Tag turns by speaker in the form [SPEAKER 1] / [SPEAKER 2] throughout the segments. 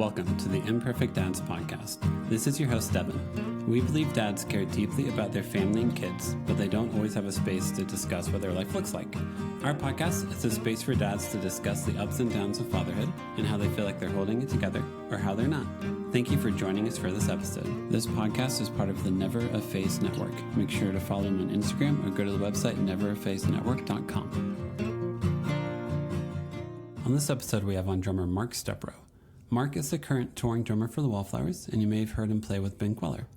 [SPEAKER 1] Welcome to the Imperfect Dads podcast. This is your host, Devin. We believe dads care deeply about their family and kids, but they don't always have a space to discuss what their life looks like. Our podcast is a space for dads to discuss the ups and downs of fatherhood and how they feel like they're holding it together or how they're not. Thank you for joining us for this episode. This podcast is part of the Never a Face Network. Make sure to follow them on Instagram or go to the website neverafacenetwork.com. On this episode, we have on drummer Mark Stepro. Mark is the current touring drummer for the Wallflowers, and you may have heard him play with Ben Kweller.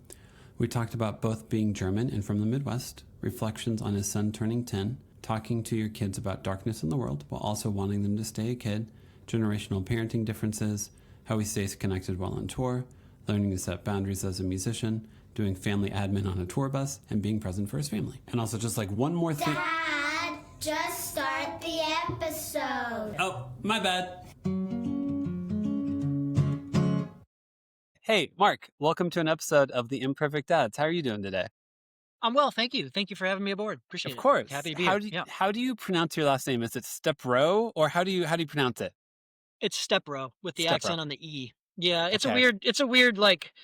[SPEAKER 1] We talked about both being German and from the Midwest, reflections on his son turning 10, talking to your kids about darkness in the world while also wanting them to stay a kid, generational parenting differences, how he stays connected while on tour, learning to set boundaries as a musician, doing family admin on a tour bus, and being present for his family. And also just like one more thing.
[SPEAKER 2] Dad, just start the episode.
[SPEAKER 1] Oh, my bad. Hey, Mark, welcome to an episode of The Imperfect Dads. How are you doing today?
[SPEAKER 3] I'm well, thank you. Thank you for having me aboard. Appreciate it.
[SPEAKER 1] Of course.
[SPEAKER 3] Happy to be
[SPEAKER 1] how
[SPEAKER 3] here.
[SPEAKER 1] How do you pronounce your last name? Is it Stepro, or how do you pronounce it?
[SPEAKER 3] It's Stepro with the
[SPEAKER 1] Stepro.
[SPEAKER 3] accent on the E. Yeah, it's
[SPEAKER 1] Okay.
[SPEAKER 3] a weird like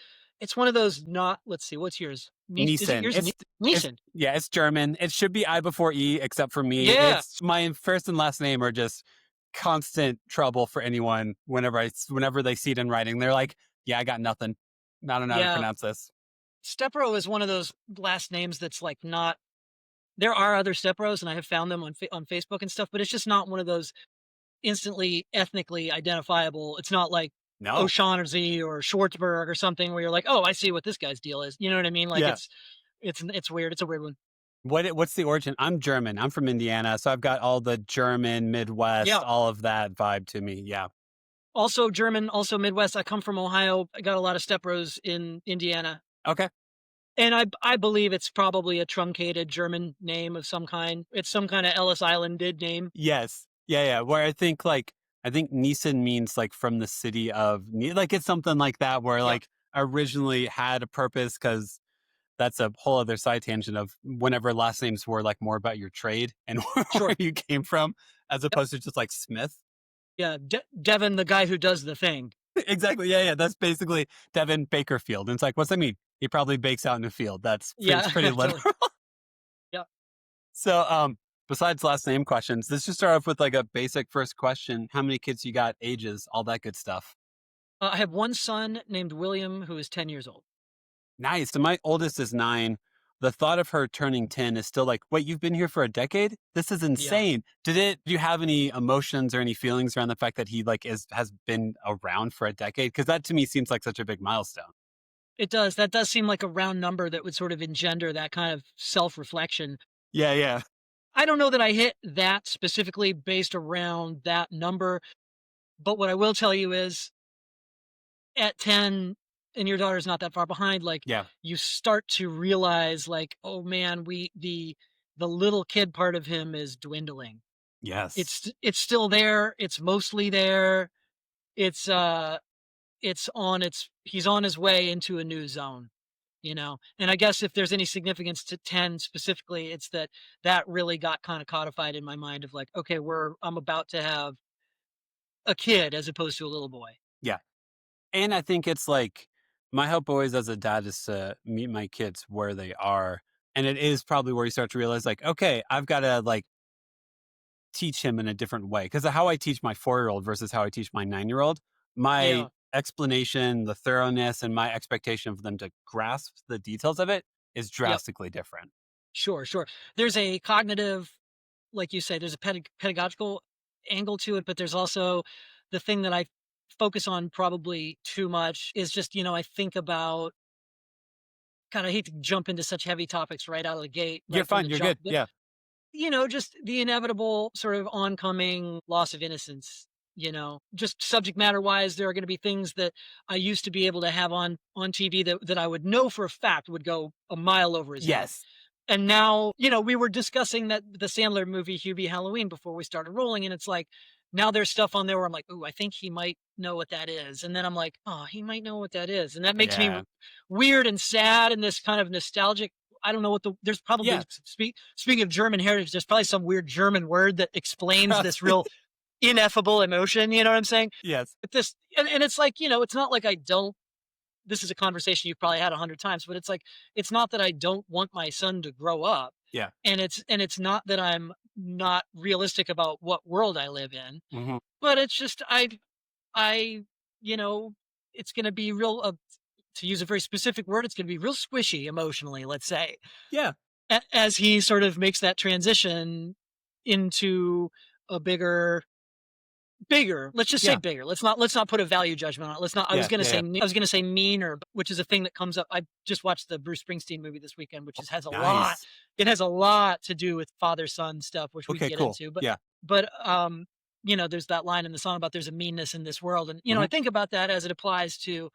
[SPEAKER 3] it's one of those not let's see, what's yours? Is it
[SPEAKER 1] Neeson.
[SPEAKER 3] yours?
[SPEAKER 1] It's
[SPEAKER 3] Neeson.
[SPEAKER 1] Yeah, it's German. It should be I before E, except for me.
[SPEAKER 3] Yeah.
[SPEAKER 1] It's my first and last name are just constant trouble for anyone whenever they see it in writing. They're like, yeah, I got nothing. I don't know how to pronounce this.
[SPEAKER 3] Stepro is one of those last names that's like not there are other Stepros and I have found them on Facebook and stuff, but it's just not one of those instantly ethnically identifiable. It's not like
[SPEAKER 1] No.
[SPEAKER 3] O'Shaughnessy or Schwartzberg or something where you're like, oh, I see what this guy's deal is. You know what I mean? Like
[SPEAKER 1] Yeah.
[SPEAKER 3] it's weird. It's a weird one.
[SPEAKER 1] What's the origin? I'm German. I'm from Indiana, so I've got all the German, Midwest, all of that vibe to me. Yeah.
[SPEAKER 3] Also German, also Midwest. I come from Ohio. I got a lot of Stepros in Indiana.
[SPEAKER 1] Okay.
[SPEAKER 3] And I believe it's probably a truncated German name of some kind. It's some kind of Ellis Islanded name.
[SPEAKER 1] Yes. Yeah. Where I think Neeson means like from the city of, like it's something like that where like originally had a purpose, because that's a whole other side tangent of whenever last names were like more about your trade and where you came from, as opposed to just like Smith.
[SPEAKER 3] Yeah. Devin, the guy who does the thing.
[SPEAKER 1] Exactly. Yeah. That's basically Devin Bakerfield. And it's like, what's that mean? He probably bakes out in a field. It's pretty literal.
[SPEAKER 3] Yeah.
[SPEAKER 1] So, besides last name questions, let's just start off with like a basic first question. How many kids you got, ages, all that good stuff?
[SPEAKER 3] I have one son named William who is 10 years old.
[SPEAKER 1] Nice. So my oldest is 9. The thought of her turning 10 is still like, wait, you've been here for a decade? This is insane. Do you have any emotions or any feelings around the fact that he like has been around for a decade? Because that to me seems like such a big milestone.
[SPEAKER 3] It does. That does seem like a round number that would sort of engender that kind of self-reflection.
[SPEAKER 1] Yeah.
[SPEAKER 3] I don't know that I hit that specifically based around that number. But what I will tell you is at 10, and your daughter's not that far behind, like you start to realize like, oh man, the little kid part of him is dwindling.
[SPEAKER 1] Yes.
[SPEAKER 3] It's still there. It's mostly there. He's on his way into a new zone, you know? And I guess if there's any significance to 10 specifically, it's that really got kind of codified in my mind of like, okay, I'm about to have a kid as opposed to a little boy.
[SPEAKER 1] Yeah. And I think it's like, my hope always as a dad is to meet my kids where they are. And it is probably where you start to realize like, okay, I've got to like teach him in a different way. Because how I teach my 4-year-old versus how I teach my 9-year-old, my explanation, the thoroughness, and my expectation of them to grasp the details of it is drastically different.
[SPEAKER 3] Sure. There's a cognitive, like you say, there's a pedagogical angle to it, but there's also the thing that I focus on probably too much is just, I think about, God, I hate to jump into such heavy topics right out of the gate.
[SPEAKER 1] You're fine. You're good. Yeah.
[SPEAKER 3] Just the inevitable sort of oncoming loss of innocence, just subject matter wise, there are going to be things that I used to be able to have on TV that I would know for a fact would go a mile over his head. And now, we were discussing the Sandler movie, Hubie Halloween, before we started rolling. And it's like, now there's stuff on there where I'm like, ooh, I think he might know what that is. And then I'm like, oh, he might know what that is. And that makes me weird and sad and this kind of nostalgic. I don't know there's probably, speaking of German heritage, there's probably some weird German word that explains this real ineffable emotion, you know what I'm saying?
[SPEAKER 1] Yes.
[SPEAKER 3] But and it's like, it's not like I don't this is a conversation you've probably had 100 times, but it's like, it's not that I don't want my son to grow up.
[SPEAKER 1] Yeah.
[SPEAKER 3] And it's not that I'm not realistic about what world I live in,
[SPEAKER 1] Hmm.
[SPEAKER 3] but it's just I you know, it's going to be real to use a very specific word, it's going to be real squishy emotionally, let's say,
[SPEAKER 1] Yeah.
[SPEAKER 3] as he sort of makes that transition into a bigger, let's just say
[SPEAKER 1] Yeah.
[SPEAKER 3] bigger. Let's not put a value judgment on it. Let's not I was
[SPEAKER 1] Yeah.
[SPEAKER 3] gonna
[SPEAKER 1] Yeah.
[SPEAKER 3] say
[SPEAKER 1] Yeah.
[SPEAKER 3] I was gonna say meaner, which is a thing that comes up. I just watched the Bruce Springsteen movie this weekend, which has a lot.
[SPEAKER 1] Nice.
[SPEAKER 3] It has a lot to do with father-son stuff, which we can
[SPEAKER 1] Okay,
[SPEAKER 3] get
[SPEAKER 1] cool.
[SPEAKER 3] into.
[SPEAKER 1] Yeah.
[SPEAKER 3] But there's that line in the song about there's a meanness in this world. And I
[SPEAKER 1] Hmm.
[SPEAKER 3] think about that as it applies to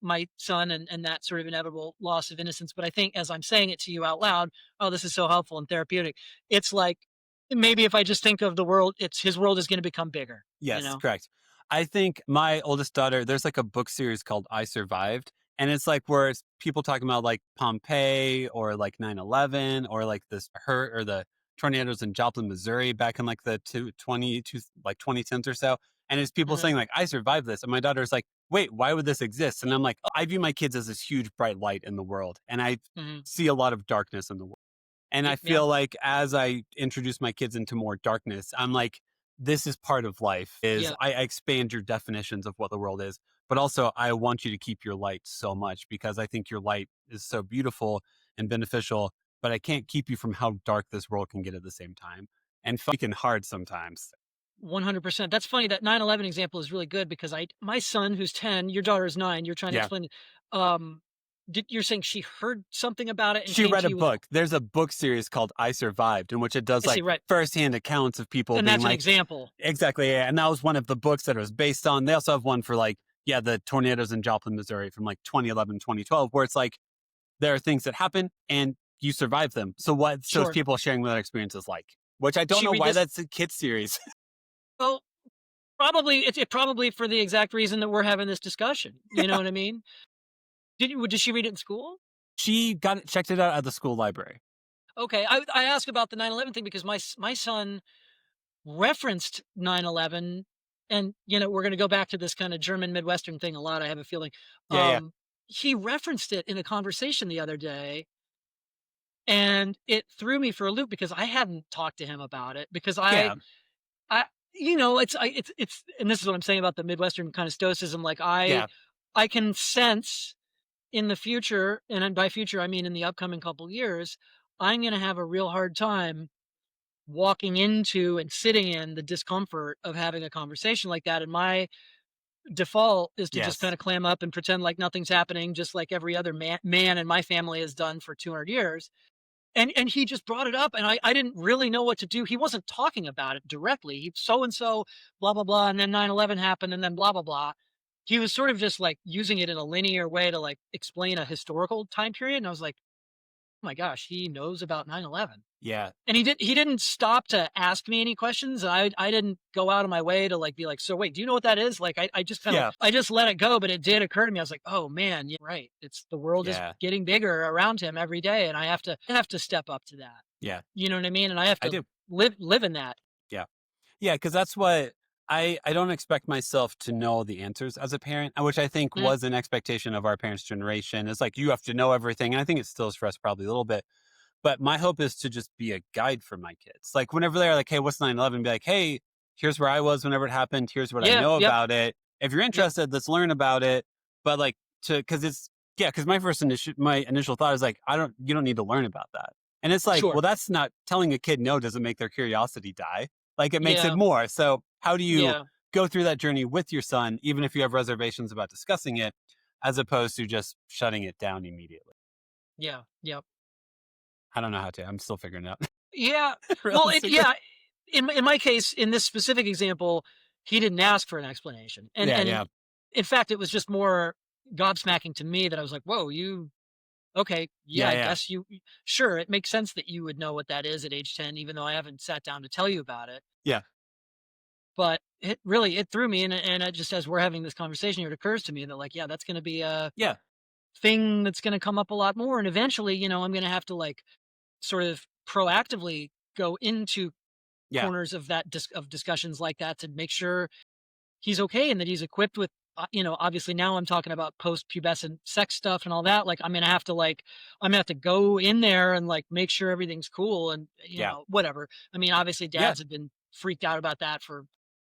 [SPEAKER 3] my son and that sort of inevitable loss of innocence. But I think as I'm saying it to you out loud, oh, this is so helpful and therapeutic. It's like maybe if I just think of the world, it's his world is going to become bigger, you
[SPEAKER 1] Yes,
[SPEAKER 3] know?
[SPEAKER 1] correct. I think my oldest daughter, there's like a book series called I Survived. And it's like where it's people talking about like Pompeii or like 9/11 or like this hurt or the tornadoes in Joplin, Missouri back in like the 2010s or so. And it's people
[SPEAKER 3] Mhm,
[SPEAKER 1] saying like, I survived this. And my daughter's like, wait, why would this exist? And I'm like, "Oh, I view my kids as this huge bright light in the world. And I
[SPEAKER 3] mhm.
[SPEAKER 1] see a lot of darkness in the world. And I
[SPEAKER 3] Yeah,
[SPEAKER 1] feel like as I introduce my kids into more darkness, I'm like, this is part of life is
[SPEAKER 3] yeah,
[SPEAKER 1] I expand your definitions of what the world is, but also I want you to keep your light so much because I think your light is so beautiful and beneficial, but I can't keep you from how dark this world can get at the same time and fucking hard sometimes.
[SPEAKER 3] 100%. That's funny. That 9/11 example is really good because my son who's 10, your daughter is 9, you're trying to
[SPEAKER 1] Yeah.
[SPEAKER 3] explain, um, you're saying she heard something about it and
[SPEAKER 1] She
[SPEAKER 3] came
[SPEAKER 1] read
[SPEAKER 3] to
[SPEAKER 1] a
[SPEAKER 3] you with,
[SPEAKER 1] book. There's a book series called I Survived in which it does
[SPEAKER 3] I see,
[SPEAKER 1] like
[SPEAKER 3] right.
[SPEAKER 1] firsthand accounts of people
[SPEAKER 3] And
[SPEAKER 1] being
[SPEAKER 3] that's an
[SPEAKER 1] like,
[SPEAKER 3] example.
[SPEAKER 1] exactly, yeah, and that was one of the books that it was based on. They also have one for like, yeah, the tornadoes in Joplin, Missouri from like 2011, 2012, where it's like there are things that happen and you survive them. So what's those
[SPEAKER 3] Sure.
[SPEAKER 1] people sharing what that experience is like? Which I don't
[SPEAKER 3] She
[SPEAKER 1] know
[SPEAKER 3] read
[SPEAKER 1] why
[SPEAKER 3] this?
[SPEAKER 1] that's a kids series.
[SPEAKER 3] Well, probably it probably for the exact reason that we're having this discussion. You know
[SPEAKER 1] Yeah.
[SPEAKER 3] what I mean? Did she read it in school?
[SPEAKER 1] She checked it out at the school library.
[SPEAKER 3] Okay. I ask about the 9/11 thing because my son referenced 9/11, and we're going to go back to this kind of German Midwestern thing a lot, I have a feeling.
[SPEAKER 1] Yeah, yeah,
[SPEAKER 3] He referenced it in a conversation the other day, and it threw me for a loop because I hadn't talked to him about it because
[SPEAKER 1] yeah,
[SPEAKER 3] I it's and this is what I'm saying about the Midwestern kind of stoicism. Like
[SPEAKER 1] yeah,
[SPEAKER 3] I can sense in the future, and by future I mean in the upcoming couple years, I'm going to have a real hard time walking into and sitting in the discomfort of having a conversation like that. And my default is to just kind
[SPEAKER 1] yes,
[SPEAKER 3] of clam up and pretend like nothing's happening, just like every other man in my family has done for 200 years. And he just brought it up, and I didn't really know what to do. He wasn't talking about it directly. He so and so, blah blah blah, and then 9/11 happened, and then blah blah blah. He was sort of just like using it in a linear way to like explain a historical time period, and I was like, oh my gosh, he knows about 9/11.
[SPEAKER 1] yeah,
[SPEAKER 3] And he didn't stop to ask me any questions, and I didn't go out of my way to, like, be like, "So wait, do you know what that is?" Like, I just kinda
[SPEAKER 1] yeah,
[SPEAKER 3] I just let it go, but it did occur to me. I was like, "Oh, man, you're right. It's the world is
[SPEAKER 1] yeah,
[SPEAKER 3] getting bigger around him every day, and I have to step up to that."
[SPEAKER 1] yeah.
[SPEAKER 3] You know what I mean? And I have
[SPEAKER 1] I
[SPEAKER 3] to
[SPEAKER 1] do.
[SPEAKER 3] live in that.
[SPEAKER 1] Yeah. Yeah, because that's what I don't expect myself to know the answers as a parent, which I think
[SPEAKER 3] Mm,
[SPEAKER 1] was an expectation of our parents' generation. It's like you have to know everything. And I think it still is for us probably a little bit. But my hope is to just be a guide for my kids. Like whenever they're like, hey, what's 9/11? Be like, hey, here's where I was whenever it happened. Here's what I
[SPEAKER 3] yeah,
[SPEAKER 1] know
[SPEAKER 3] yep,
[SPEAKER 1] about it. If you're
[SPEAKER 3] yep,
[SPEAKER 1] interested, let's learn about it. But like because it's yeah, because my initial thought is like, you don't need to learn about that. And it's like,
[SPEAKER 3] sure.
[SPEAKER 1] well, that's not telling a kid no doesn't make their curiosity die. Like it makes it
[SPEAKER 3] Yeah,
[SPEAKER 1] more. So how do you
[SPEAKER 3] yeah,
[SPEAKER 1] go through that journey with your son, even if you have reservations about discussing it, as opposed to just shutting it down immediately?
[SPEAKER 3] yeah, yep.
[SPEAKER 1] I don't know how to. I'm still figuring it out.
[SPEAKER 3] Yeah. Well,
[SPEAKER 1] Realistically.
[SPEAKER 3] in my case, in this specific example, he didn't ask for an explanation. And
[SPEAKER 1] Yeah,
[SPEAKER 3] and
[SPEAKER 1] yeah.
[SPEAKER 3] in fact, it was just more gobsmacking to me that I was like, "Whoa, you okay, yeah,
[SPEAKER 1] Yeah,
[SPEAKER 3] I
[SPEAKER 1] yeah.
[SPEAKER 3] guess sure, it makes sense that you would know what that is at age 10, even though I haven't sat down to tell you about it."
[SPEAKER 1] Yeah.
[SPEAKER 3] But it threw me, and it just as we're having this conversation here, it occurs to me that, like, yeah, that's gonna be a
[SPEAKER 1] Yeah.
[SPEAKER 3] thing that's gonna come up a lot more, and eventually, I'm gonna have to, like, sort of proactively go into
[SPEAKER 1] Yeah.
[SPEAKER 3] corners of that of discussions like that to make sure he's okay and that he's equipped with, obviously now I'm talking about post-pubescent sex stuff and all that. Like, I'm gonna have to go in there and like make sure everything's cool and,
[SPEAKER 1] Yeah.
[SPEAKER 3] whatever. I mean, obviously
[SPEAKER 1] Yeah.
[SPEAKER 3] dads have been freaked out about that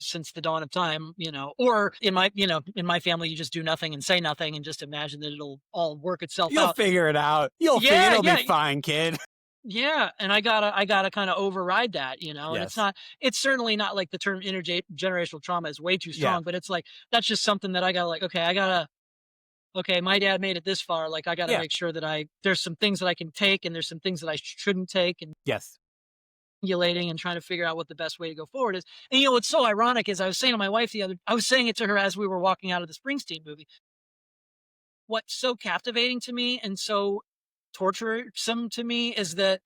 [SPEAKER 3] since the dawn of time, or in my family, you just do nothing and say nothing and just imagine that it'll all work itself
[SPEAKER 1] You'll
[SPEAKER 3] out.
[SPEAKER 1] figure it out.
[SPEAKER 3] Yeah,
[SPEAKER 1] It'll
[SPEAKER 3] yeah,
[SPEAKER 1] be fine, kid.
[SPEAKER 3] yeah. And I gotta kind of override that, and
[SPEAKER 1] Yes.
[SPEAKER 3] it's certainly not like the term intergenerational trauma is way too
[SPEAKER 1] Yeah.
[SPEAKER 3] strong, but it's like, that's just something that I gotta like, okay, my dad made it this far. Like, I got to
[SPEAKER 1] Yeah.
[SPEAKER 3] make sure that there's some things that I can take and there's some things that I shouldn't take, and
[SPEAKER 1] Yes.
[SPEAKER 3] regulating and trying to figure out what the best way to go forward is. And what's so ironic is I was saying to my wife I was saying it to her as we were walking out of the Springsteen movie. What's so captivating to me and so torturesome to me is that,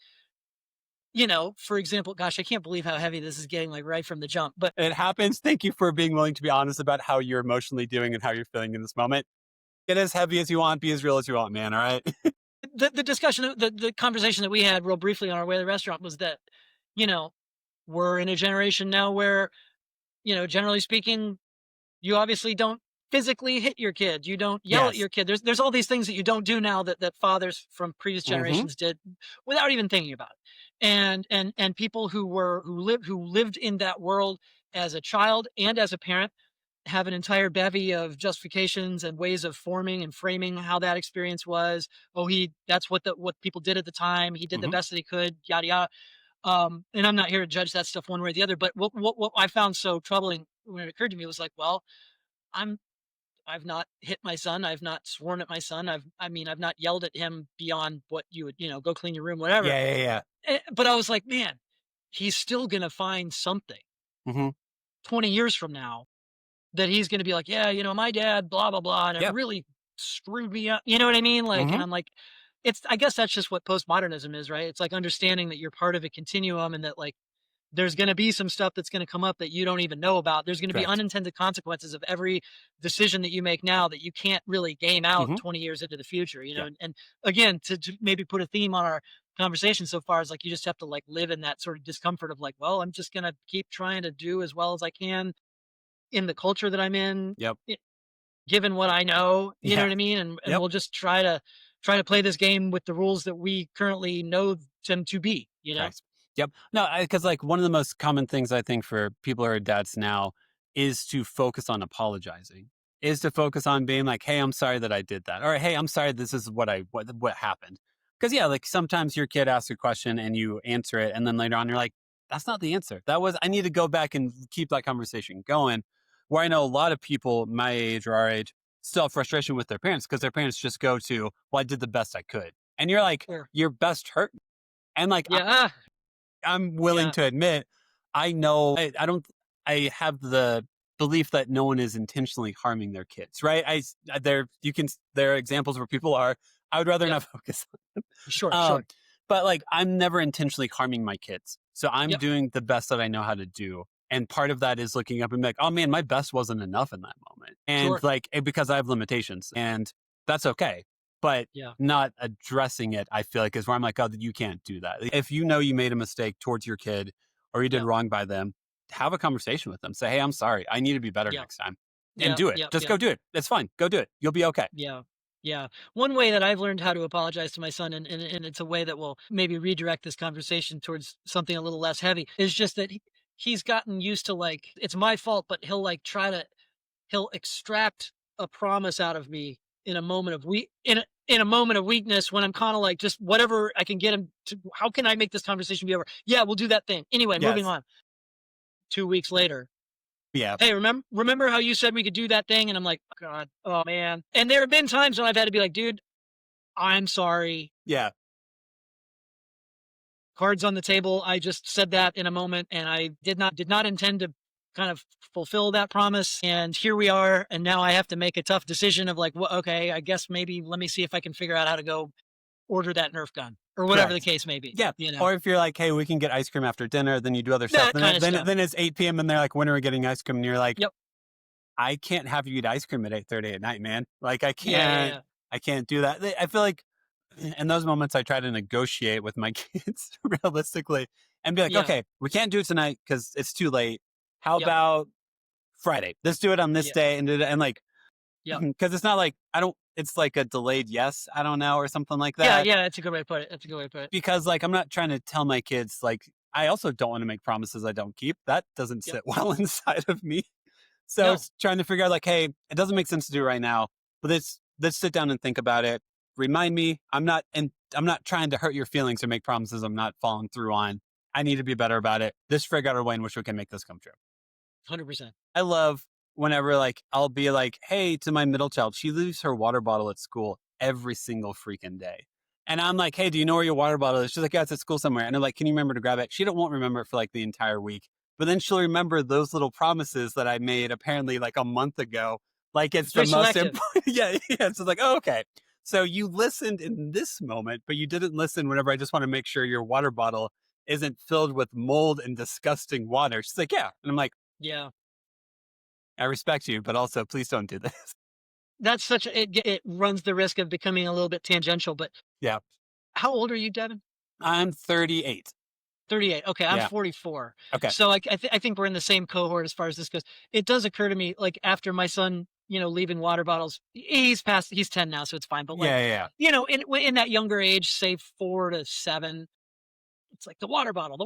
[SPEAKER 3] for example, gosh, I can't believe how heavy this is getting, like right from the jump, but
[SPEAKER 1] It happens. Thank you for being willing to be honest about how you're emotionally doing and how you're feeling in this moment. Get as heavy as you want, be as real as you want, man. All right.
[SPEAKER 3] the discussion, the conversation that we had real briefly on our way to the restaurant was that, you know, we're in a generation now where, generally speaking, you obviously don't physically hit your kid. You don't yell at
[SPEAKER 1] Yes.
[SPEAKER 3] your kid. There's all these things that you don't do now that fathers from previous generations did without even thinking about it. And people who lived in that world as a child and as a parent have an entire bevy of justifications and ways of forming and framing how that experience was. Oh, that's what people did at the time. He did the
[SPEAKER 1] Mhm.
[SPEAKER 3] best that he could, yada yada. And I'm not here to judge that stuff one way or the other, but what I found so troubling when it occurred to me was like, well, I'm I've not hit my son. I've not sworn at my son. I've not yelled at him beyond what you would, go clean your room, whatever.
[SPEAKER 1] Yeah. Yeah. Yeah.
[SPEAKER 3] But I was like, man, he's still gonna find something
[SPEAKER 1] Mm-hmm.
[SPEAKER 3] 20 years from now that he's gonna be like, yeah, my dad, blah blah blah, and it
[SPEAKER 1] Yep.
[SPEAKER 3] really screwed me up. You know what I mean? Like, and
[SPEAKER 1] Mm-hmm.
[SPEAKER 3] I'm like, I guess that's just what postmodernism is, right? It's like understanding that you're part of a continuum and that like there's going to be some stuff that's going to come up that you don't even know about. There's going to be
[SPEAKER 1] Correct.
[SPEAKER 3] unintended consequences of every decision that you make now that you can't really game out
[SPEAKER 1] Mm-hmm.
[SPEAKER 3] 20 years into the future,
[SPEAKER 1] Yeah.
[SPEAKER 3] and again, to maybe put a theme on our conversation so far is like, you just have to like live in that sort of discomfort of like, well, I'm just going to keep trying to do as well as I can in the culture that I'm in,
[SPEAKER 1] Yep.
[SPEAKER 3] given what I know, you know
[SPEAKER 1] Yeah.
[SPEAKER 3] what I mean? And
[SPEAKER 1] Yep.
[SPEAKER 3] we'll just try to play this game with the rules that we currently know them to be,
[SPEAKER 1] Correct. Yep. No, because like one of the most common things I think for people who are dads now is to focus on apologizing, is to focus on being like, "Hey, I'm sorry that I did that," or "Hey, I'm sorry this is what happened." Because yeah, like sometimes your kid asks a question and you answer it, and then later on you're like, "That's not the answer. I need to go back and keep that conversation going." Where I know a lot of people my age or our age still have frustration with their parents because their parents just go to, "Well, I did the best I could," and you're like,
[SPEAKER 3] Sure.
[SPEAKER 1] "Your best hurt." And like
[SPEAKER 3] Yeah.
[SPEAKER 1] I'm willing
[SPEAKER 3] Yeah.
[SPEAKER 1] to admit, I know I don't, I have the belief that no one is intentionally harming their kids, right? There are examples where people are. I would rather
[SPEAKER 3] Yep.
[SPEAKER 1] not focus
[SPEAKER 3] Sure.
[SPEAKER 1] on,
[SPEAKER 3] Sure.
[SPEAKER 1] but like I'm never intentionally harming my kids, so I'm
[SPEAKER 3] Yep.
[SPEAKER 1] doing the best that I know how to do. And part of that is looking up and be like, oh man, my best wasn't enough in that moment, and
[SPEAKER 3] Sure.
[SPEAKER 1] like because I have limitations, and that's okay. But
[SPEAKER 3] Yeah.
[SPEAKER 1] not addressing it, I feel like, is where I'm like, oh, you can't do that. If you know you made a mistake towards your kid or you did
[SPEAKER 3] Yep.
[SPEAKER 1] wrong by them, have a conversation with them. Say, hey, I'm sorry. I need to be better
[SPEAKER 3] Yep.
[SPEAKER 1] next time. And
[SPEAKER 3] Yep.
[SPEAKER 1] do it.
[SPEAKER 3] Yep.
[SPEAKER 1] Just
[SPEAKER 3] Yep.
[SPEAKER 1] go do it. It's fine. Go do it. You'll be okay.
[SPEAKER 3] Yeah. Yeah. One way that I've learned how to apologize to my son, and it's a way that will maybe redirect this conversation towards something a little less heavy, is just that he's gotten used to like, it's my fault, but he'll like he'll extract a promise out of me in a moment of in a moment of weakness when I'm kind of like, just whatever I can get him to, how can I make this conversation be over? Yeah, we'll do that thing. Anyway, moving
[SPEAKER 1] Yes.
[SPEAKER 3] on. 2 weeks later,
[SPEAKER 1] Yeah.
[SPEAKER 3] hey, remember how you said we could do that thing? And I'm like, God, oh man. And there have been times when I've had to be like, dude, I'm sorry.
[SPEAKER 1] Yeah.
[SPEAKER 3] Cards on the table. I just said that in a moment, and I did not intend to kind of fulfill that promise. And here we are. And now I have to make a tough decision of like, well, okay, I guess maybe let me see if I can figure out how to go order that Nerf gun or whatever the
[SPEAKER 1] Correct.
[SPEAKER 3] case may be.
[SPEAKER 1] Yeah.
[SPEAKER 3] You know,
[SPEAKER 1] Or if you're like, hey, we can get ice cream after dinner, then you do other stuff.
[SPEAKER 3] that kind of
[SPEAKER 1] Then,
[SPEAKER 3] stuff.
[SPEAKER 1] then it's 8 p.m. and they're like, when are we getting ice cream? And you're like,
[SPEAKER 3] Yep.
[SPEAKER 1] I can't have you eat ice cream at 8:30 at night, man. Like
[SPEAKER 3] Yeah.
[SPEAKER 1] I can't do that. I feel like
[SPEAKER 4] in those moments, I try to negotiate with my kids realistically and be like,
[SPEAKER 3] Yeah.
[SPEAKER 4] okay, we can't do it tonight because it's too late. How
[SPEAKER 3] Yep.
[SPEAKER 4] about Friday? Let's do it on this
[SPEAKER 3] Yeah.
[SPEAKER 4] day. And like,
[SPEAKER 3] Yep.
[SPEAKER 4] because it's not like, it's like a delayed yes, I don't know, or something like
[SPEAKER 3] Yeah,
[SPEAKER 4] that.
[SPEAKER 3] yeah, that's a good way to put it. That's a good way to put it.
[SPEAKER 4] Because like, I'm not trying to tell my kids, like, I also don't want to make promises I don't keep. That doesn't
[SPEAKER 3] Yep.
[SPEAKER 4] sit well inside of me. So
[SPEAKER 3] No.
[SPEAKER 4] it's trying to figure out like, hey, it doesn't make sense to do right now, but let's sit down and think about it. Remind me, I'm not trying to hurt your feelings or make promises I'm not following through on. I need to be better about it. Let's figure out a way in which we can make this come true.
[SPEAKER 3] 100%.
[SPEAKER 4] I love whenever like I'll be like, hey, to my middle child, she leaves her water bottle at school every single freaking day. And I'm like, hey, do you know where your water bottle is? She's like, yeah, it's at school somewhere. And I'm like, can you remember to grab it? She won't remember it for like the entire week. But then she'll remember those little promises that I made apparently like a month ago. Like it's
[SPEAKER 3] Very
[SPEAKER 4] the most
[SPEAKER 3] selective.
[SPEAKER 4] important. Yeah. So like, oh, okay. So you listened in this moment, but you didn't listen whenever I just want to make sure your water bottle isn't filled with mold and disgusting water. She's like, yeah. And I'm like,
[SPEAKER 3] Yeah.
[SPEAKER 4] I respect you, but also please don't do this.
[SPEAKER 3] That's such a it runs the risk of becoming a little bit tangential, but
[SPEAKER 4] Yeah.
[SPEAKER 3] how old are you, Devin?
[SPEAKER 4] I'm 38.
[SPEAKER 3] 38. Okay, I'm
[SPEAKER 4] Yeah.
[SPEAKER 3] 44.
[SPEAKER 4] Okay.
[SPEAKER 3] So I think we're in the same cohort as far as this goes. It does occur to me, like after my son, leaving water bottles, he's 10 now, so it's fine. But like,
[SPEAKER 4] Yeah.
[SPEAKER 3] In that younger age, say 4 to 7, it's like the water bottle.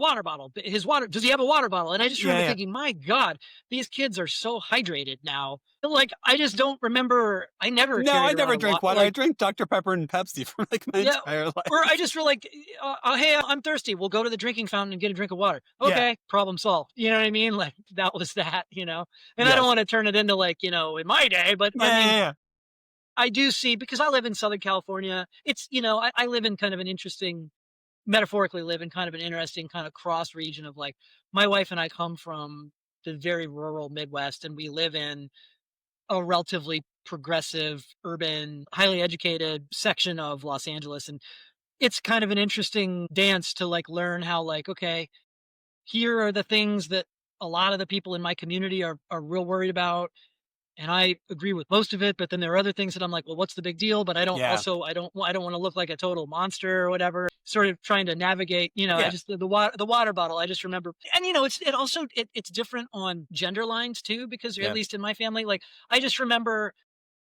[SPEAKER 3] His water. Does he have a water bottle? And I just remember thinking, my God, these kids are so hydrated now. Like I just don't remember. I never.
[SPEAKER 4] No, I never
[SPEAKER 3] drank
[SPEAKER 4] drink water. I drink Dr. Pepper and Pepsi for like my entire life.
[SPEAKER 3] Or I just feel like, hey, I'm thirsty. We'll go to the drinking fountain and get a drink of water. Okay, problem solved. You know what I mean? Like that was that. And I don't want to turn it into like in my day, but I do see, because I live in Southern California. It's I live in kind of an interesting, metaphorically live in kind of an interesting kind of cross region of like, my wife and I come from the very rural Midwest, and we live in a relatively progressive, urban, highly educated section of Los Angeles. And it's kind of an interesting dance to like learn how like, okay, here are the things that a lot of the people in my community are real worried about. And I agree with most of it, but then there are other things that I'm like, well, what's the big deal? But I don't I don't want to look like a total monster or whatever. Sort of trying to navigate, I just the water bottle. I just remember, and it's different on gender lines too, because at least in my family, like I just remember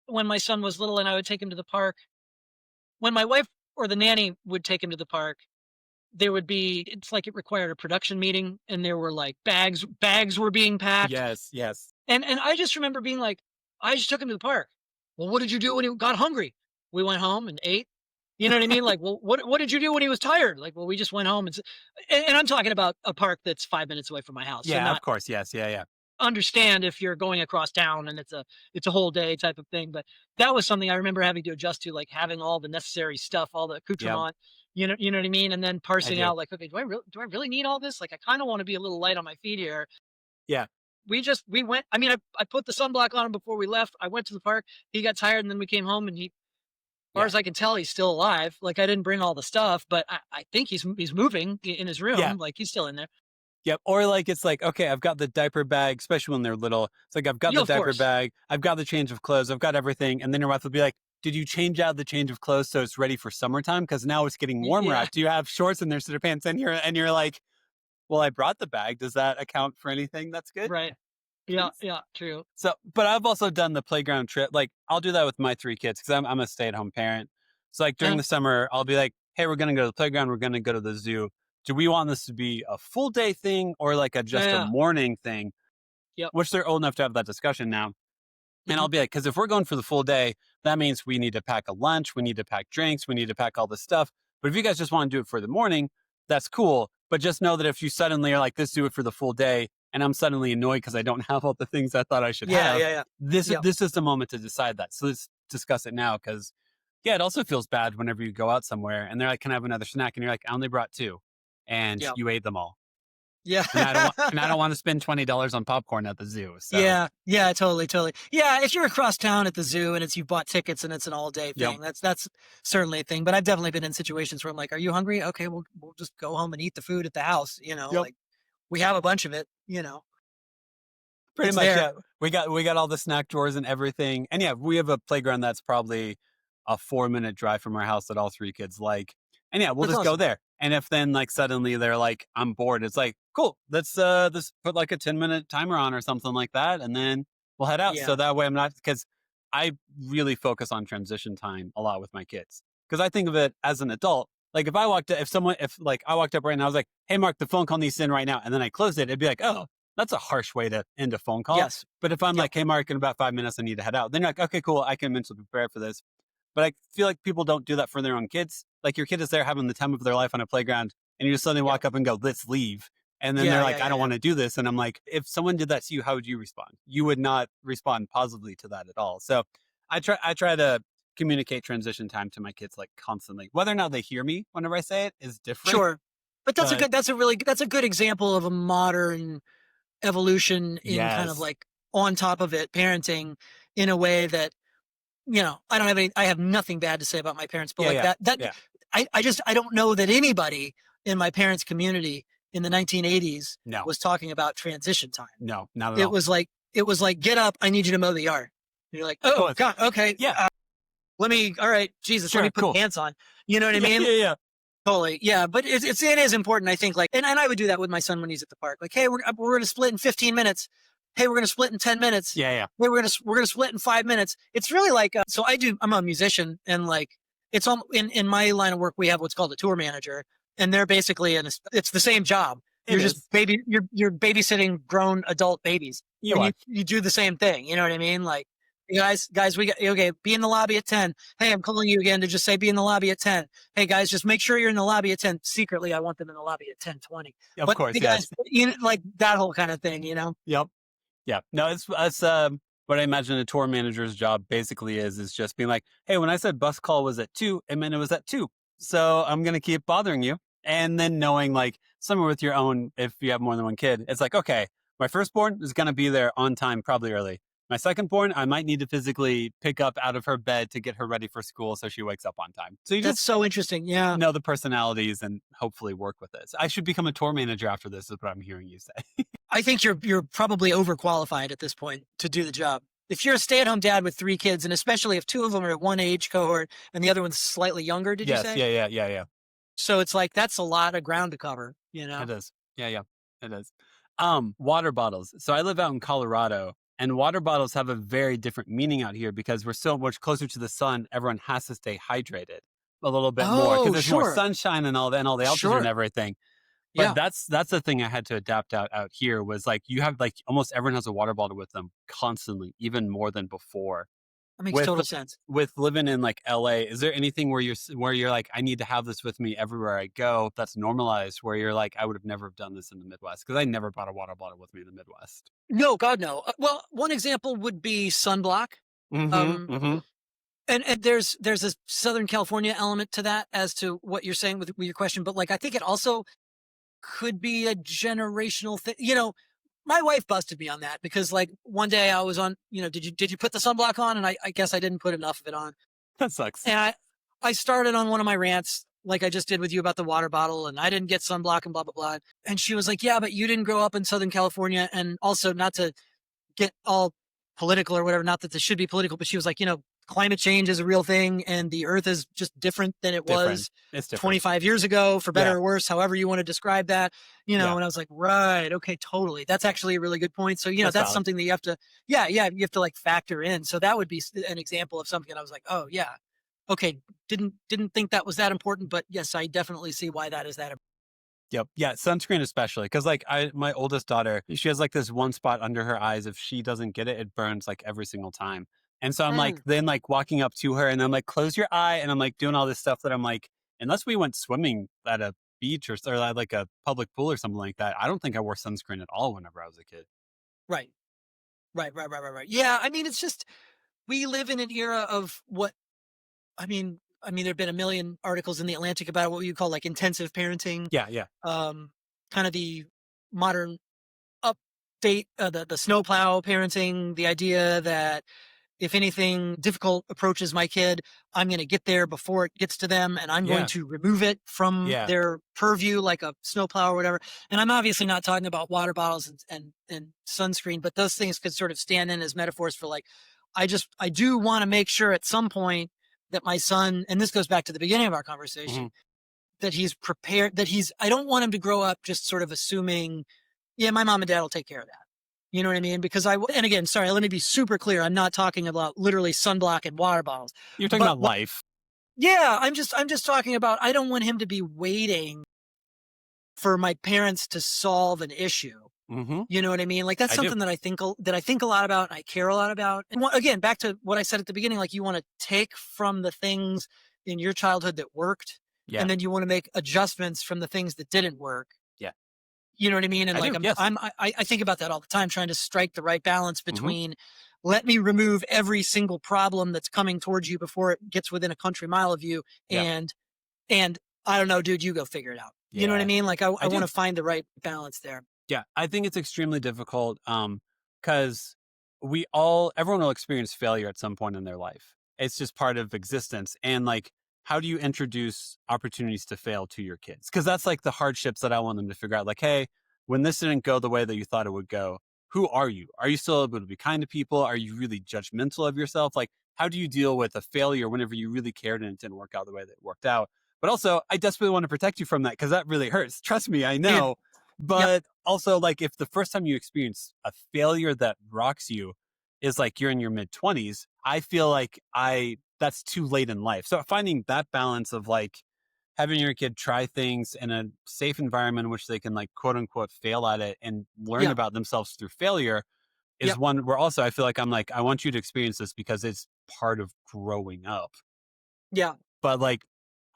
[SPEAKER 3] when my son was little and I would take him to the park. When my wife or the nanny would take him to the park, it's like it required a production meeting, and there were like bags were being packed.
[SPEAKER 4] Yes.
[SPEAKER 3] And I just remember being like, I just took him to the park. Well, what did you do when he got hungry? We went home and ate. You know what I mean? Like, well, what did you do when he was tired? Like, well, we just went home and I'm talking about a park that's 5 minutes away from my house.
[SPEAKER 4] Yeah,
[SPEAKER 3] so
[SPEAKER 4] of course. Yes. Yeah.
[SPEAKER 3] Understand if you're going across town and it's a whole day type of thing. But that was something I remember having to adjust to, like having all the necessary stuff, all the accoutrement. You know what I mean? And then parsing out like, okay, do I really need all this? Like, I kind of want to be a little light on my feet here.
[SPEAKER 4] Yeah.
[SPEAKER 3] We went, I mean, I put the sunblock on him before we left. I went to the park. He got tired, and then we came home, and as far as I can tell, he's still alive. Like, I didn't bring all the stuff, but I think he's moving in his room.
[SPEAKER 4] Yeah.
[SPEAKER 3] Like, he's still in there.
[SPEAKER 4] Yep. Or like, it's like, okay, I've got the diaper bag, especially when they're little. It's like, I've got the diaper bag. I've got the change of clothes. I've got everything. And then your wife will be like, did you change out the change of clothes so it's ready for summertime? Because now it's getting warmer out. Do you have shorts and there's instead of pants in here? And you're like, well, I brought the bag. Does that account for anything? That's good.
[SPEAKER 3] Right. Yeah, true.
[SPEAKER 4] So, but I've also done the playground trip. Like, I'll do that with my 3 kids because I'm a stay-at-home parent. So, like, during the summer, I'll be like, hey, we're going to go to the playground. We're going to go to the zoo. Do we want this to be a full day thing or like a morning thing?
[SPEAKER 3] Yep.
[SPEAKER 4] Which they're old enough to have that discussion now. And I'll be like, because if we're going for the full day, that means we need to pack a lunch. We need to pack drinks. We need to pack all this stuff. But if you guys just want to do it for the morning, that's cool. But just know that if you suddenly are like, let's do it for the full day, and I'm suddenly annoyed because I don't have all the things I thought I should have. This is the moment to decide that. So let's discuss it now because, it also feels bad whenever you go out somewhere and they're like, can I have another snack? And you're like, I only brought 2. And you ate them all.
[SPEAKER 3] Yeah.
[SPEAKER 4] and I don't want to spend $20 on popcorn at the zoo. So.
[SPEAKER 3] Yeah, totally. Yeah, if you're across town at the zoo and you bought tickets and it's an all day thing, that's certainly a thing. But I've definitely been in situations where I'm like, are you hungry? Okay, we'll just go home and eat the food at the house. Like we have a bunch of it,
[SPEAKER 4] Pretty much, yeah. We got all the snack drawers and everything. And we have a playground that's probably a 4-minute drive from our house that all 3 kids like. And yeah, we'll
[SPEAKER 3] That's
[SPEAKER 4] just go
[SPEAKER 3] awesome.
[SPEAKER 4] there. And if then like suddenly they're like, I'm bored, it's like, cool, let's put like a 10-minute timer on or something like that. And then we'll head out. So
[SPEAKER 3] Yeah.
[SPEAKER 4] that way I'm not, because I really focus on transition time a lot with my kids. Because I think of it as an adult. Like if I walked, if like I walked up right now, I was like, hey, Mark, the phone call needs to end right now. And then I closed it, it'd be like, oh, that's a harsh way to end a phone call.
[SPEAKER 3] Yes.
[SPEAKER 4] But if I'm
[SPEAKER 3] Yep.
[SPEAKER 4] like, hey, Mark, in about 5 minutes, I need to head out. Then you're like, okay, cool. I can mentally prepare for this. But I feel like people don't do that for their own kids. Like your kid is there having the time of their life on a playground and you just suddenly walk up and go, let's leave. And then they're like, I don't want to do this. And I'm like, if someone did that to you, how would you respond? You would not respond positively to that at all. So I try to communicate transition time to my kids like constantly. Whether or not they hear me whenever I say it is different.
[SPEAKER 3] Sure. But that's
[SPEAKER 4] But
[SPEAKER 3] that's a good example of a modern evolution in kind of
[SPEAKER 4] yes.
[SPEAKER 3] like on top of it parenting in a way that, I have nothing bad to say about my parents, but
[SPEAKER 4] Yeah,
[SPEAKER 3] that
[SPEAKER 4] yeah.
[SPEAKER 3] I don't know that anybody in my parents' community in the 1980s
[SPEAKER 4] No,
[SPEAKER 3] was talking about transition time.
[SPEAKER 4] no, not at
[SPEAKER 3] It
[SPEAKER 4] all.
[SPEAKER 3] was like, get up, I need you to mow the yard. And you're like, oh
[SPEAKER 4] it's-
[SPEAKER 3] God, okay.
[SPEAKER 4] Yeah.
[SPEAKER 3] All right, Jesus, let
[SPEAKER 4] Sure,
[SPEAKER 3] me put
[SPEAKER 4] cool.
[SPEAKER 3] pants on. You know what I
[SPEAKER 4] Yeah,
[SPEAKER 3] mean?
[SPEAKER 4] yeah.
[SPEAKER 3] Totally. Yeah. But it is important, I think, like, and I would do that with my son when he's at the park. Like, hey, we're going to split in 15 minutes. Hey, we're going to split in 10 minutes.
[SPEAKER 4] Yeah.
[SPEAKER 3] Hey, we're going to split in 5 minutes. It's really like, I'm a musician and like, it's all in my line of work, we have what's called a tour manager and they're basically, it's the same job. You're you're babysitting grown adult babies. You do the same thing. You know what I mean? Like, hey guys, be in the lobby at 10. Hey, I'm calling you again to just say be in the lobby at 10. Hey guys, just make sure you're in the lobby at 10. Secretly, I want them in the lobby at 10:20.
[SPEAKER 4] Of course,
[SPEAKER 3] the
[SPEAKER 4] yes.
[SPEAKER 3] guys, like that whole kind of thing,
[SPEAKER 4] Yep. Yeah. No, it's what I imagine a tour manager's job basically is just being like, hey, when I said bus call was at 2, it meant it was at 2. So I'm gonna keep bothering you. And then knowing like somewhere with your own, if you have more than one kid, it's like, okay, my firstborn is gonna be there on time, probably early. My secondborn, I might need to physically pick up out of her bed to get her ready for school so she wakes up on time. So you
[SPEAKER 3] That's
[SPEAKER 4] just
[SPEAKER 3] so interesting. Yeah.
[SPEAKER 4] know the personalities and hopefully work with it. So I should become a tour manager after this, is what I'm hearing you say.
[SPEAKER 3] I think you're probably overqualified at this point to do the job. If you're a stay-at-home dad with 3 kids, and especially if 2 of them are at one age cohort and the other one's slightly younger, did you say?
[SPEAKER 4] Yeah.
[SPEAKER 3] So it's like that's a lot of ground to cover,
[SPEAKER 4] It is. Yeah. It is. Water bottles. So I live out in Colorado, and water bottles have a very different meaning out here because we're so much closer to the sun. Everyone has to stay hydrated a little bit more because there's more sunshine and all the altitude and everything. But that's the thing I had to adapt out here was like you have like almost everyone has a water bottle with them constantly, even more than before.
[SPEAKER 3] That makes total sense.
[SPEAKER 4] With living in like LA, is there anything where you're like, I need to have this with me everywhere I go? That's normalized where you're like, I would have never done this in the Midwest because I never brought a water bottle with me in the Midwest.
[SPEAKER 3] No, God, no. Well, one example would be sunblock. And there's a Southern California element to that as to what you're saying with your question. But like, I think it also could be a generational thing. My wife busted me on that because like one day I was on, did you put the sunblock on? And I guess I didn't put enough of it on.
[SPEAKER 4] That sucks.
[SPEAKER 3] And I started on one of my rants like I just did with you about the water bottle and I didn't get sunblock and blah, blah, blah. And she was like, yeah, but you didn't grow up in Southern California. And also not to get all political or whatever, not that this should be political, but she was like, climate change is a real thing and the earth is just different than it was 25 years ago, for better or worse, however you want to describe that, and I was like, right. Okay. Totally. That's actually a really good point. So, that's something that you have to, you have to like factor in. So that would be an example of something I was like, oh yeah. Okay. Didn't think that was that important, but yes, I definitely see why that is that important.
[SPEAKER 4] Yep. Yeah. Sunscreen, especially because like my oldest daughter, she has like this one spot under her eyes. If she doesn't get it, it burns like every single time. And so I'm like, then like walking up to her and I'm like, close your eye. And I'm like doing all this stuff that I'm like, unless we went swimming at a beach or like a public pool or something like that, I don't think I wore sunscreen at all whenever I was a kid.
[SPEAKER 3] Right. Yeah. I mean, it's just, we live in an era of there've been a million articles in the Atlantic about what you call like intensive parenting.
[SPEAKER 4] Yeah.
[SPEAKER 3] Kind of the modern update, the snowplow parenting, the idea that if anything difficult approaches my kid, I'm going to get there before it gets to them and I'm going to remove it from their purview like a snowplow or whatever. And I'm obviously not talking about water bottles and sunscreen, but those things could sort of stand in as metaphors for like, I do want to make sure at some point that my son, and this goes back to the beginning of our conversation, that he's prepared, I don't want him to grow up just sort of assuming, yeah, my mom and dad will take care of that. You know what I mean? Because and again, sorry, let me be super clear. I'm not talking about literally sunblock and water bottles.
[SPEAKER 4] You're talking about life.
[SPEAKER 3] Yeah, I'm just talking about, I don't want him to be waiting for my parents to solve an issue. You know what I mean? Like that's something that I think a lot about, and I care a lot about. And again, back to what I said at the beginning, like you want to take from the things in your childhood that worked, and then you want to make adjustments from the things that didn't work.
[SPEAKER 4] Yeah.
[SPEAKER 3] You know what I mean? And I think about that all the time, trying to strike the right balance between let me remove every single problem that's coming towards you before it gets within a country mile of you. And I don't know, dude, you go figure it out. You know what I mean? Like I want to find the right balance there.
[SPEAKER 4] Yeah, I think it's extremely difficult because everyone will experience failure at some point in their life. It's just part of existence. And like, how do you introduce opportunities to fail to your kids? Because that's like the hardships that I want them to figure out. Like, hey, when this didn't go the way that you thought it would go, who are you? Are you still able to be kind to people? Are you really judgmental of yourself? Like, how do you deal with a failure whenever you really cared and it didn't work out the way that it worked out? But also, I desperately want to protect you from that because that really hurts. Trust me, I know. But also, like, if the first time you experience a failure that rocks you is like you're in your mid-20s, I feel like that's too late in life. So finding that balance of like having your kid try things in a safe environment in which they can like quote unquote fail at it and learn about themselves through failure is one where also I feel like I'm like, I want you to experience this because it's part of growing up.
[SPEAKER 3] Yeah.
[SPEAKER 4] But like,